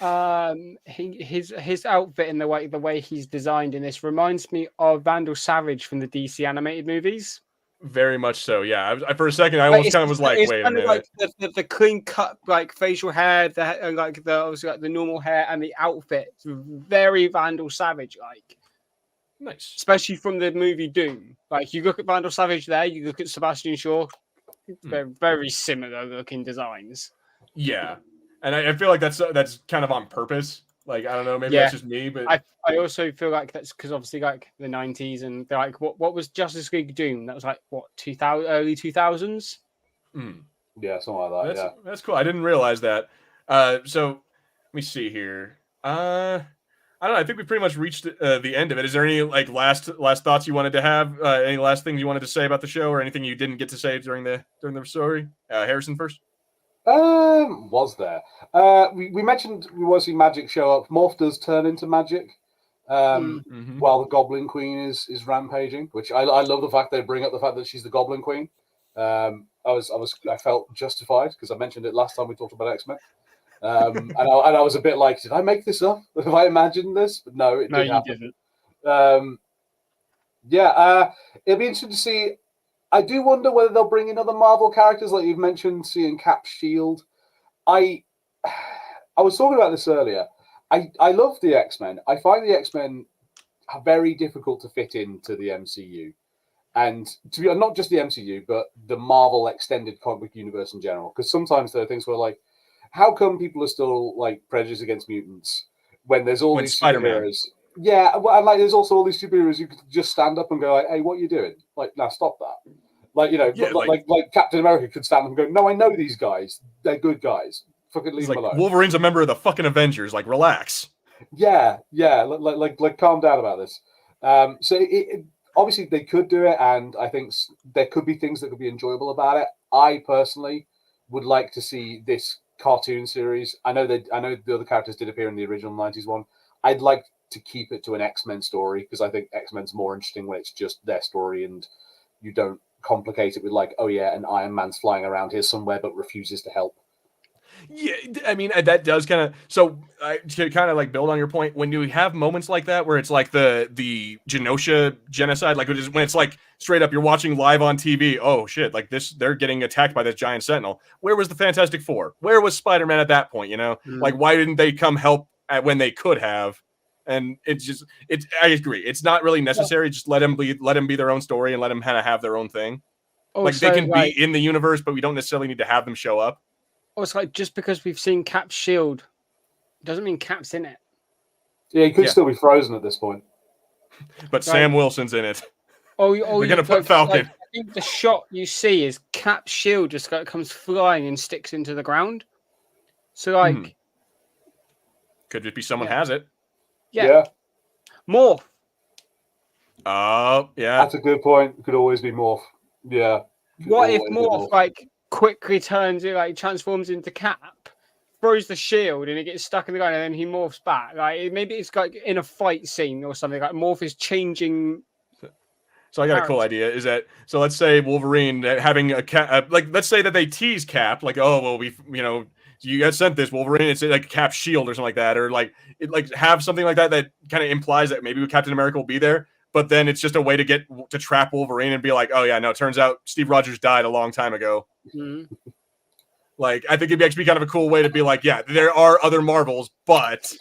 C: of his outfit and the way he's designed in this reminds me of Vandal Savage from the DC animated movies.
A: Very much so. Yeah. I for a second, I almost kind of was like, wait a minute.
C: Like the clean cut like facial hair, like the obviously like the normal hair and the outfit. It's very Vandal Savage like.
A: Nice.
C: Especially from the movie Doom. Like you look at Vandal Savage there, you look at Sebastian Shaw. They're very similar looking designs.
A: Yeah, and I feel like that's kind of on purpose. Like I don't know, maybe
C: Yeah.
A: that's just me, but
C: I also feel like that's because obviously like the 90s and they're like what was Justice League Doom? That was like what 2000 early 2000s.
B: Yeah, something like that.
A: That's cool. I didn't realize that. So let me see here. I don't know. I think we pretty much reached the end of it. Is there any like last thoughts you wanted to have? Any last things you wanted to say about the show, or anything you didn't get to say during the story? Harrison first.
B: Was there? We mentioned we want to see magic show up. Morph does turn into magic. While the Goblin Queen is rampaging, which I love the fact they bring up the fact that she's the Goblin Queen. I felt justified because I mentioned it last time we talked about X-Men. And I was a bit like, did I make this up? Have I imagined this? But no, it did happen.
C: Didn't.
B: It'll be interesting to see. I do wonder whether they'll bring in other Marvel characters, like you've mentioned, seeing Cap, Shield. I was talking about this earlier. I love the X-Men. I find the X-Men very difficult to fit into the MCU. And to be not just the MCU, but the Marvel extended comic universe in general. Because sometimes there are things where, like, how come people are still like prejudiced against mutants when there's all these
A: Spider-Man.
B: superheroes? Yeah, and like there's also all these superheroes you could just stand up and go, like, "Hey, what are you doing? Like, now stop that." Like, you know,
A: Yeah,
B: like Captain America could stand up and go, "No, I know these guys. They're good guys. Fucking leave them alone."
A: Wolverine's a member of the fucking Avengers. Like, relax.
B: Yeah. Like, calm down about this. So obviously they could do it, and I think there could be things that could be enjoyable about it. I personally would like to see this cartoon series. I know the other characters did appear in the original '90s one. I'd like to keep it to an X-Men story because I think X-Men's more interesting when it's just their story and you don't complicate it with like, oh yeah, an Iron Man's flying around here somewhere but refuses to help.
A: Yeah, I mean that does kind of to kind of like build on your point. When you have moments like that where it's like the Genosha genocide, like when it's like straight up you're watching live on TV. Oh shit! Like this, they're getting attacked by this giant Sentinel. Where was the Fantastic Four? Where was Spider-Man at that point? You know, like why didn't they come help when they could have? And I agree. It's not really necessary. Just let them be their own story and let them kind of have their own thing.
C: Also,
A: like they can be in the universe, but we don't necessarily need to have them show up.
C: It's like just because we've seen Cap's shield doesn't mean Cap's in it.
B: Yeah, he could still be frozen at this point.
A: But Sam Wilson's in it.
C: They're
A: gonna put Falcon.
C: Like, I think the shot you see is Cap's shield just comes flying and sticks into the ground. So like,
A: could just be someone has it.
B: Yeah.
C: Morph.
A: Oh, yeah.
B: That's a good point. It could always be Morph. Yeah.
C: What if Morph like quickly turns it, like transforms into Cap, throws the shield, and it gets stuck in the ground, and then he morphs back? Like maybe it's like in a fight scene or something. Like Morph is changing
A: So I got a cool idea. Is that so? Let's say Wolverine having a Cap, like let's say that they tease Cap, like, oh well, you guys sent this Wolverine. It's like Cap's shield or something like that, or like have something like that that kind of implies that maybe Captain America will be there. But then it's just a way to trap Wolverine and be like, oh yeah, no, it turns out Steve Rogers died a long time ago.
C: Mm-hmm.
A: Like, I think it'd actually be kind of a cool way to be like, yeah, there are other Marvels, but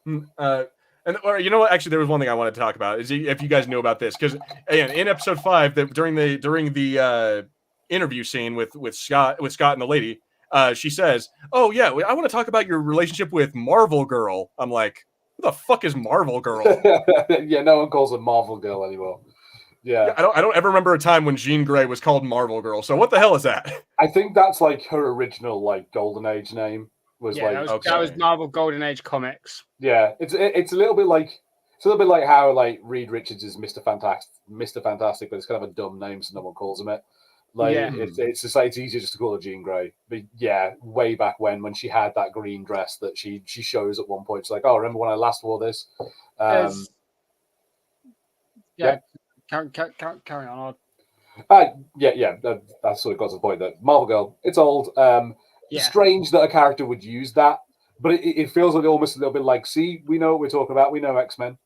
A: or you know what? Actually, there was one thing I wanted to talk about. Is if you guys knew about this, because again, in episode 5, during the interview scene with Scott and the lady, she says, "Oh yeah, I want to talk about your relationship with Marvel Girl." I'm like, who the fuck is Marvel Girl?
B: Yeah, no one calls her Marvel Girl anymore. Yeah,
A: I don't ever remember a time when Jean Grey was called Marvel Girl. So what the hell is that?
B: I think that's like her original like Golden Age name was
C: that was Marvel Golden Age Comics.
B: Yeah, it's a little bit like how like Reed Richards is Mr. Fantastic, but it's kind of a dumb name, so no one calls him it. Like it's just like it's easier just to call her Jean Grey. But yeah, way back when she had that green dress that she shows at one point, she's like, "Oh, remember when I last wore this?"
C: Carry on.
B: That's sort of got to the point that Marvel Girl, it's old. Strange that a character would use that, but it feels like almost a little bit like, see, we know what we're talking about. We know X-Men.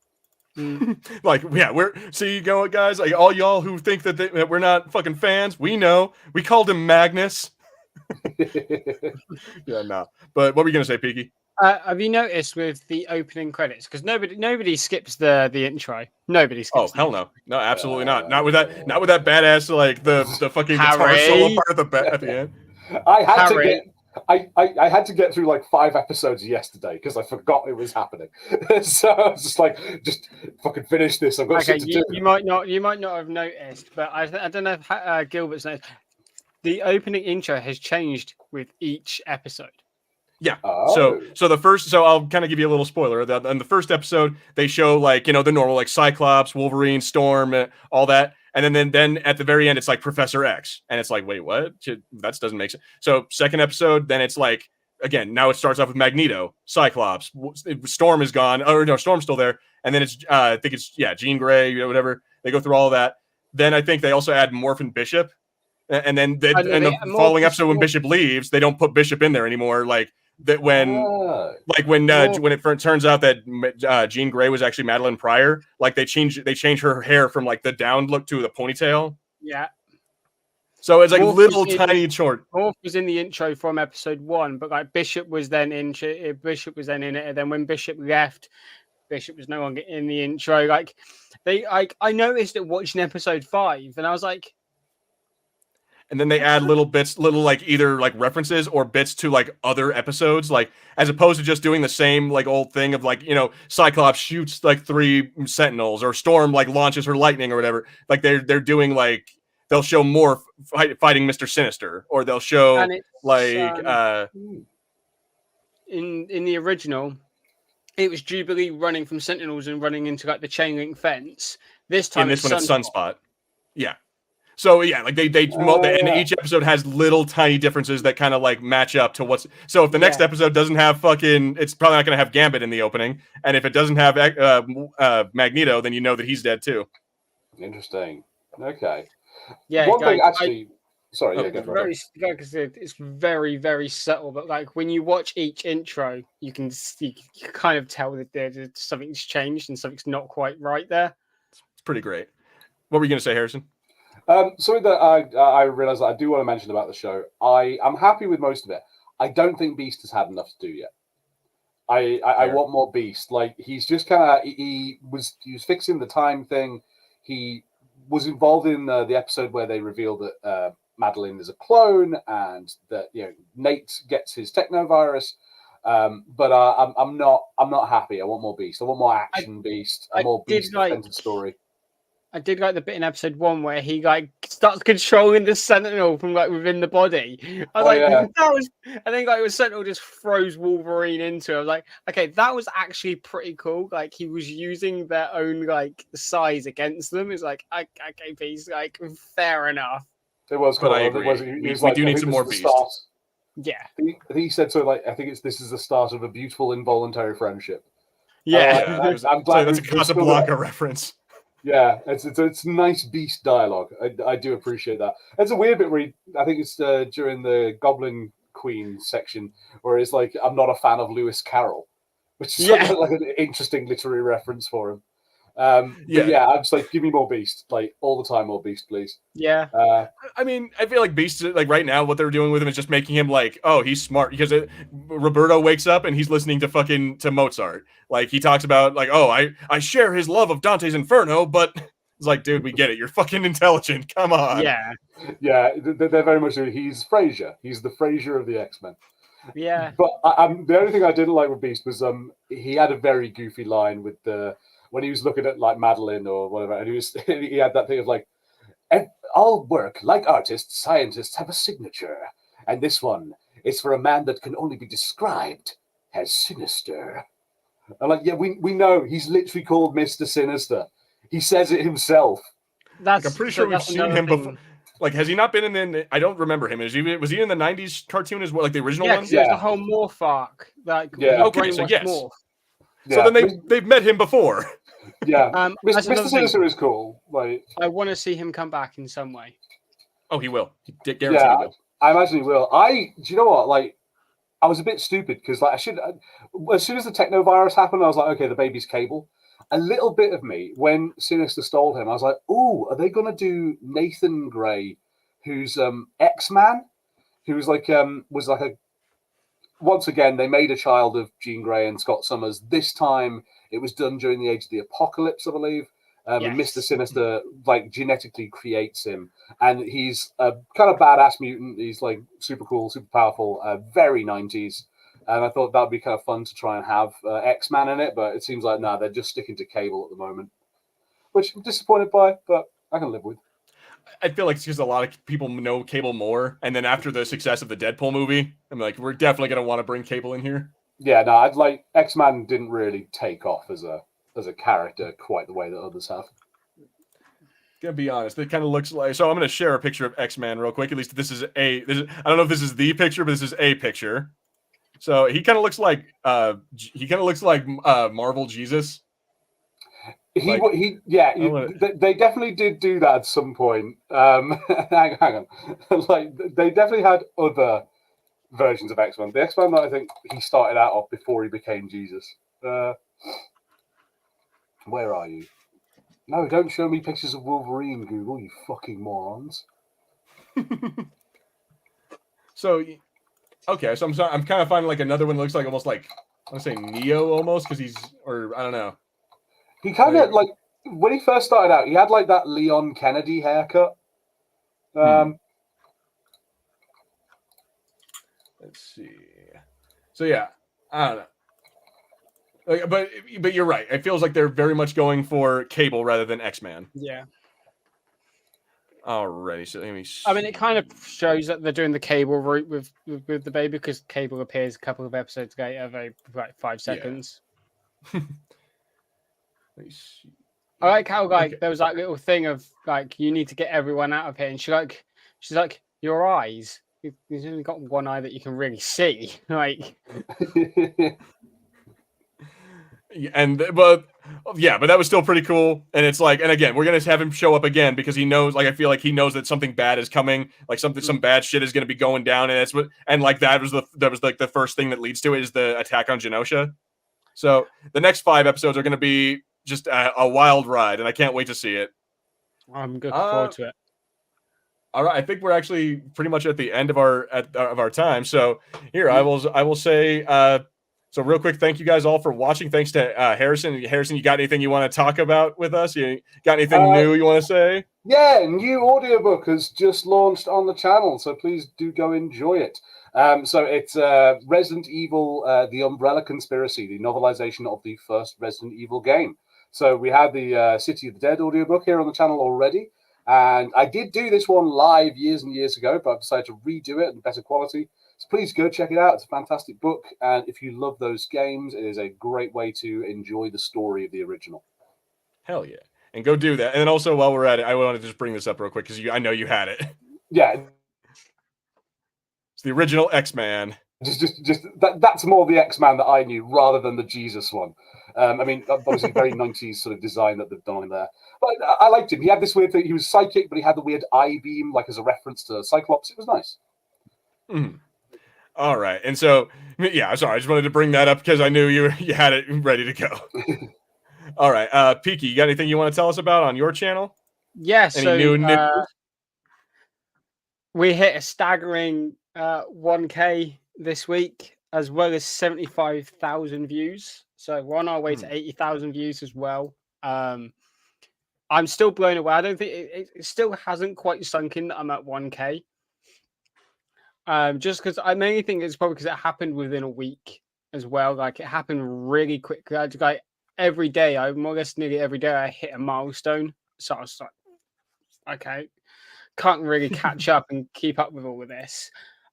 A: Like, yeah, you go, guys, like all y'all who think that we're not fucking fans, we know. We called him Magnus. Yeah, no. But what were you gonna say, Peaky?
C: Have you noticed with the opening credits? Because nobody skips the intro. Nobody skips.
A: Oh hell no, no, absolutely not. Not with that badass like the fucking guitar solo part at the end.
B: I had to get through like 5 episodes yesterday because I forgot it was happening. So I was just like, just fucking finish this. I've got shit to do.
C: You might not have noticed, but I don't know if Gilbert's noticed. The opening intro has changed with each episode.
A: Yeah. Oh. So I'll kind of give you a little spoiler. In the first episode, they show like, the normal like Cyclops, Wolverine, Storm, all that. And then at the very end, it's like Professor X. And it's like, wait, what? That doesn't make sense. So second episode, then it's like, again, now it starts off with Magneto, Cyclops, Storm is gone. Or no, Storm's still there. And then it's, I think it's, Jean Grey, whatever. They go through all of that. Then I think they also add Morph and Bishop. And then the following episode, when Bishop leaves, they don't put Bishop in there anymore. Like, that when it turns out that Jean Grey was actually Madeline Pryor, like they change her hair from like the down look to the ponytail.
C: Yeah.
A: So it's like tiny short.
C: Morph was in the intro from episode 1, but like Bishop was then in it. And then when Bishop left, Bishop was no longer in the intro. Like I noticed it watching episode 5, and I was like.
A: And then they add little like either like references or bits to like other episodes, like as opposed to just doing the same like old thing of like, Cyclops shoots like 3 Sentinels or Storm like launches her lightning or whatever. Like they're doing like, they'll show more fighting Mr. Sinister, or they'll show like
C: in the original, it was Jubilee running from Sentinels and running into like the chain link fence. This time,
A: it's Sunspot. Yeah. So yeah, like and each episode has little tiny differences that kind of like match up to what's. So if the next episode doesn't have it's probably not going to have Gambit in the opening, and if it doesn't have Magneto, then you know that he's dead too.
B: Interesting. Okay.
C: Yeah.
B: One thing actually. Sorry. Yeah.
C: It's very, very subtle, but like when you watch each intro, you can kind of tell that something's changed and something's not quite right there.
A: It's pretty great. What were you going to say, Harrison?
B: Something that I realized that I do want to mention about the show. I'm happy with most of it. I don't think Beast has had enough to do yet. I want more Beast. Like he's just kind of he was fixing the time thing. He was involved in the episode where they revealed that Madeline is a clone and that Nate gets his technovirus. But I'm not happy. I want more Beast. I want more action Beast. A more Beast-centered story.
C: I did like the bit in episode 1 where he like starts controlling the Sentinel from like within the body. I was that was, I think like the Sentinel just throws Wolverine into it. I was like, okay, that was actually pretty cool. Like he was using their own like size against them. It's like, okay, Beast, like fair enough.
B: It was cool.
A: But I agree. We do need some more Beast.
C: Yeah.
B: He said so. Like I think this is the start of a beautiful involuntary friendship.
C: Yeah,
B: I'm glad
A: that's a Casablanca reference.
B: Yeah, it's nice beast dialogue. I do appreciate that. It's a weird bit where I think it's during the Goblin Queen section where it's like, I'm not a fan of Lewis Carroll, which is
C: Yeah.
B: like an interesting literary reference for him. But
A: Yeah.
B: yeah, I'm just like, give me more Beast, like all the time, more Beast, please.
C: Yeah.
A: I mean, I feel like Beast, like right now, what they're doing with him is just making him like, oh, he's smart because Roberto wakes up and he's listening to Mozart. Like he talks about like, oh, I share his love of Dante's Inferno, but it's like, dude, we get it. You're fucking intelligent. Come on.
C: Yeah.
B: Yeah, they're very much. He's Frasier. He's the Frasier of the X-Men.
C: Yeah.
B: But the only thing I didn't like with Beast was he had a very goofy line with the when he was looking at like Madeline or whatever, and he had that thing of like, all work, like artists, scientists have a signature, and this one is for a man that can only be described as sinister. I'm like, yeah, we know he's literally called Mr. Sinister. He says it himself.
C: That's.
A: Like, I'm pretty sure we've seen him before. Like, has he not been in the? I don't remember him. Was he in the '90s cartoon as well, like the original one?
C: Yeah, the whole morph arc. Like,
B: yeah.
A: Okay, so yes.
C: Morph.
A: So then they've met him before.
B: Yeah, Mr. Sinister is cool. Like,
C: I want to see him come back in some way.
A: Oh, he will. Guaranteed he will.
B: I imagine he will. Do you know what? Like, I was a bit stupid because like as soon as the techno virus happened, I was like, okay, the baby's Cable. A little bit of me when Sinister stole him, I was like, oh, are they gonna do Nathan Gray, who's X-Man, who's like was like a once again they made a child of Jean Grey and Scott Summers. This time it was done during the age of the apocalypse, I believe. And Mr. Sinister like genetically creates him, and he's a kind of badass mutant. He's like super cool, super powerful, very 90s. And I thought that'd be kind of fun to try and have X-Man in it, but it seems like they're just sticking to Cable at the moment, which I'm disappointed by, but I can live with.
A: I feel like it's because a lot of people know Cable more, and then after the success of the Deadpool movie, I'm like, we're definitely gonna want to bring Cable in here.
B: Yeah, no, I'd like X-Man didn't really take off as a character quite the way that others have.
A: Gonna be honest, it kind of looks like. So I'm gonna share a picture of X-Man real quick. At least this is I don't know if this is the picture, but this is a picture. So he kind of looks like Marvel Jesus.
B: They definitely did do that at some point. Hang on, like they definitely had other versions of X-Men. The X-Men that I think he started out off before he became Jesus. Where are you? No, don't show me pictures of Wolverine, Google, you fucking morons.
A: So, okay, so I'm kind of finding like another one that looks like almost like I want to say Neo almost because I don't know.
B: He kind of like when he first started out, he had like that Leon Kennedy haircut.
A: Let's see. So yeah, I don't know. Like, but you're right. It feels like they're very much going for Cable rather than X-Man.
C: Yeah.
A: Alrighty, so let me see.
C: I mean, it kind of shows that they're doing the Cable route with the baby because Cable appears a couple of episodes later, like 5 seconds.
A: Yeah. Let me see.
C: I like how there was that little thing of like you need to get everyone out of here, and she's like your eyes. You've only got one eye that you can really see, like.
A: But that was still pretty cool. And it's like, and again, we're gonna have him show up again because he knows, like, I feel like he knows that something bad is coming, like some bad shit is gonna be going down, and that was the first thing that leads to it is the attack on Genosha. So the next 5 episodes are gonna be just a wild ride, and I can't wait to see it.
C: I'm looking forward to it.
A: All right, I think we're actually pretty much at the end of our time. So here, I will say. So real quick, thank you guys all for watching. Thanks to Harrison. Harrison, you got anything you want to talk about with us? You got anything new you want to say?
B: Yeah, new audiobook has just launched on the channel, so please do go enjoy it. So it's Resident Evil, The Umbrella Conspiracy, the novelization of the first Resident Evil game. So we had the City of the Dead audiobook here on the channel already, and I did do this one live years and years ago, but I've decided to redo it in better quality. So please go check it out. It's a fantastic book. And if you love those games, it is a great way to enjoy the story of the original.
A: Hell yeah. And go do that. And then also while we're at it, I want to just bring this up real quick because I know you had it.
B: Yeah.
A: It's the original X-Man.
B: That's more the X-Man that I knew rather than the Jesus one. I mean, obviously, very 90s sort of design that they've done in there. But I liked him. He had this weird thing. He was psychic, but he had the weird eye beam, like as a reference to Cyclops. It was nice.
A: Mm. All right, and so yeah, sorry, I just wanted to bring that up because I knew you had it ready to go. All right, Peaky, you got anything you want to tell us about on your channel?
C: Yeah,
A: Any new news?
C: We hit a staggering 1K this week, as well as 75,000 views. So we're on our way to 80,000 views as well. I'm still blown away. I don't think it still hasn't quite sunk in that I'm at 1K. Just because I mainly think it's probably because it happened within a week as well. Like it happened really quickly. Like every day, I more or less nearly every day, I hit a milestone. So I was like, okay, can't really catch up and keep up with all of this.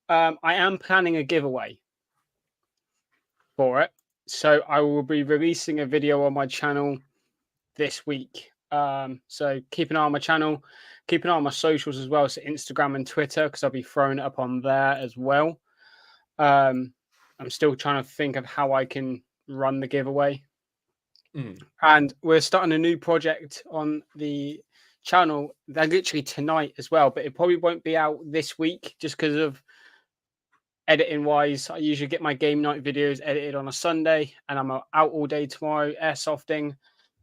C: I am planning a giveaway for it. So I will be releasing a video on my channel this week. So keep an eye on my channel, keep an eye on my socials as well. So Instagram and Twitter, because I'll be throwing it up on there as well. I'm still trying to think of how I can run the giveaway. And we're starting a new project on the channel. They're literally tonight as well, but it probably won't be out this week just because of editing wise. I usually get my game night videos edited on a Sunday, and I'm out all day tomorrow airsofting,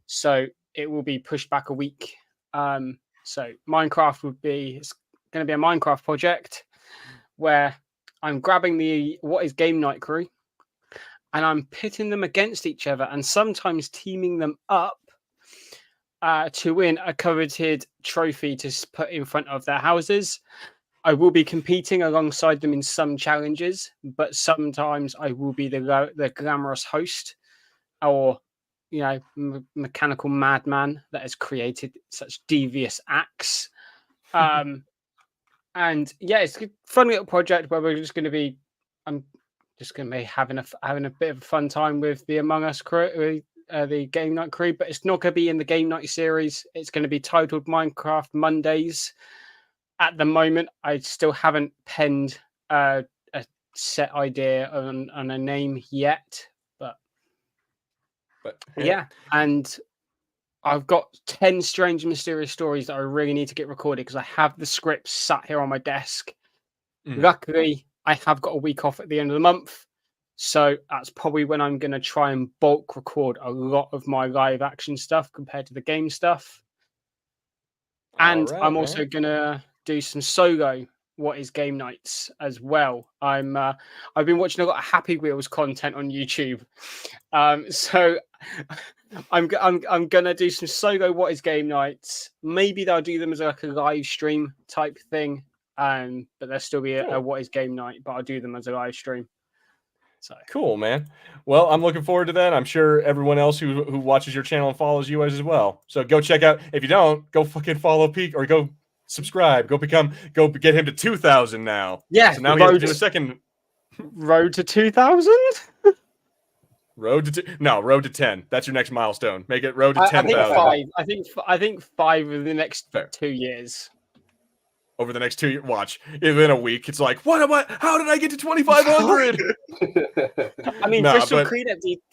C: so it will be pushed back a week. So Minecraft it's going to be a Minecraft project where I'm grabbing the What Is Game Night crew and I'm pitting them against each other and sometimes teaming them up to win a coveted trophy to put in front of their houses. I will be competing alongside them in some challenges, but sometimes I will be the glamorous host or, mechanical madman that has created such devious acts. And yeah, it's a fun little project where we're just going to be, I'm just going to be having a bit of a fun time with the Among Us crew, the Game Night crew, but it's not going to be in the Game Night series. It's going to be titled Minecraft Mondays. At the moment, I still haven't penned a set idea on a name yet, but yeah. And I've got 10 strange and mysterious stories that I really need to get recorded because I have the scripts sat here on my desk. Luckily, I have got a week off at the end of the month. So that's probably when I'm going to try and bulk record a lot of my live action stuff compared to the game stuff. And I'm also going to do some solo What Is Game Nights as well. I've been watching a lot of Happy Wheels content on YouTube. So I'm gonna do some solo What Is Game Nights. Maybe they'll do them as like a live stream type thing. But there'll still be a What Is Game Night, but I'll do them as a live stream. So
A: cool, man. Well, I'm looking forward to that. I'm sure everyone else who watches your channel and follows you as well. So go check out. If you don't, go fucking follow Peak or go subscribe. Go get him to 2,000 now.
C: Yeah.
A: So now he has to do a second
C: road to 2,000.
A: Road to 10. That's your next milestone. Make it road to 10,000.
C: I think 5 in the next 2 years.
A: Over the next 2 years, watch. Within a week, it's like, what am I? How did I get to 2,500?
C: I mean,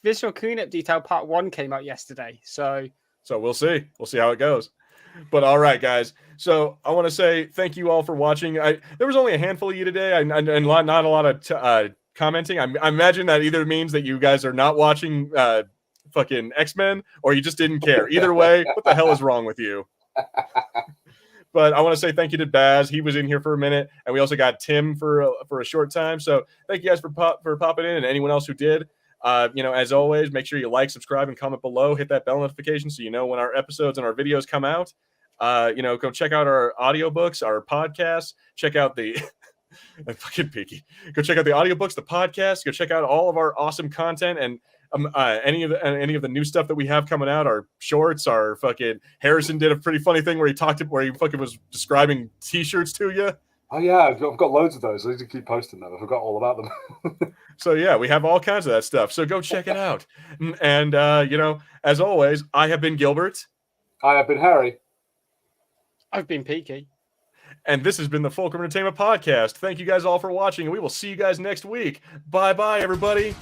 C: Visual Cleanup Detail Part 1 came out yesterday, so
A: we'll see. We'll see how it goes. But all right, guys. So I want to say thank you all for watching. There was only a handful of you today, and not a lot of commenting. I imagine that either means that you guys are not watching fucking X-Men, or you just didn't care. Either way, what the hell is wrong with you? But I want to say thank you to Baz. He was in here for a minute, and we also got Tim for a short time. So thank you guys for popping in, and anyone else who did. As always, make sure you like, subscribe, and comment below. Hit that bell notification so you know when our episodes and our videos come out. Go check out our audiobooks, our podcasts. Check out the fucking Peaky. Go check out the audiobooks, the podcast. Go check out all of our awesome content and any of the new stuff that we have coming out. Our shorts, our fucking Harrison did a pretty funny thing where he fucking was describing T-shirts to you.
B: Oh yeah, I've got loads of those. I need to keep posting them. I forgot all about them.
A: So yeah, we have all kinds of that stuff. So go check it out. And as always, I have been Gilbert.
B: I have been Harry.
C: I've been Peaky.
A: And this has been the Fulcrum Entertainment Podcast. Thank you guys all for watching, and we will see you guys next week. Bye-bye, everybody.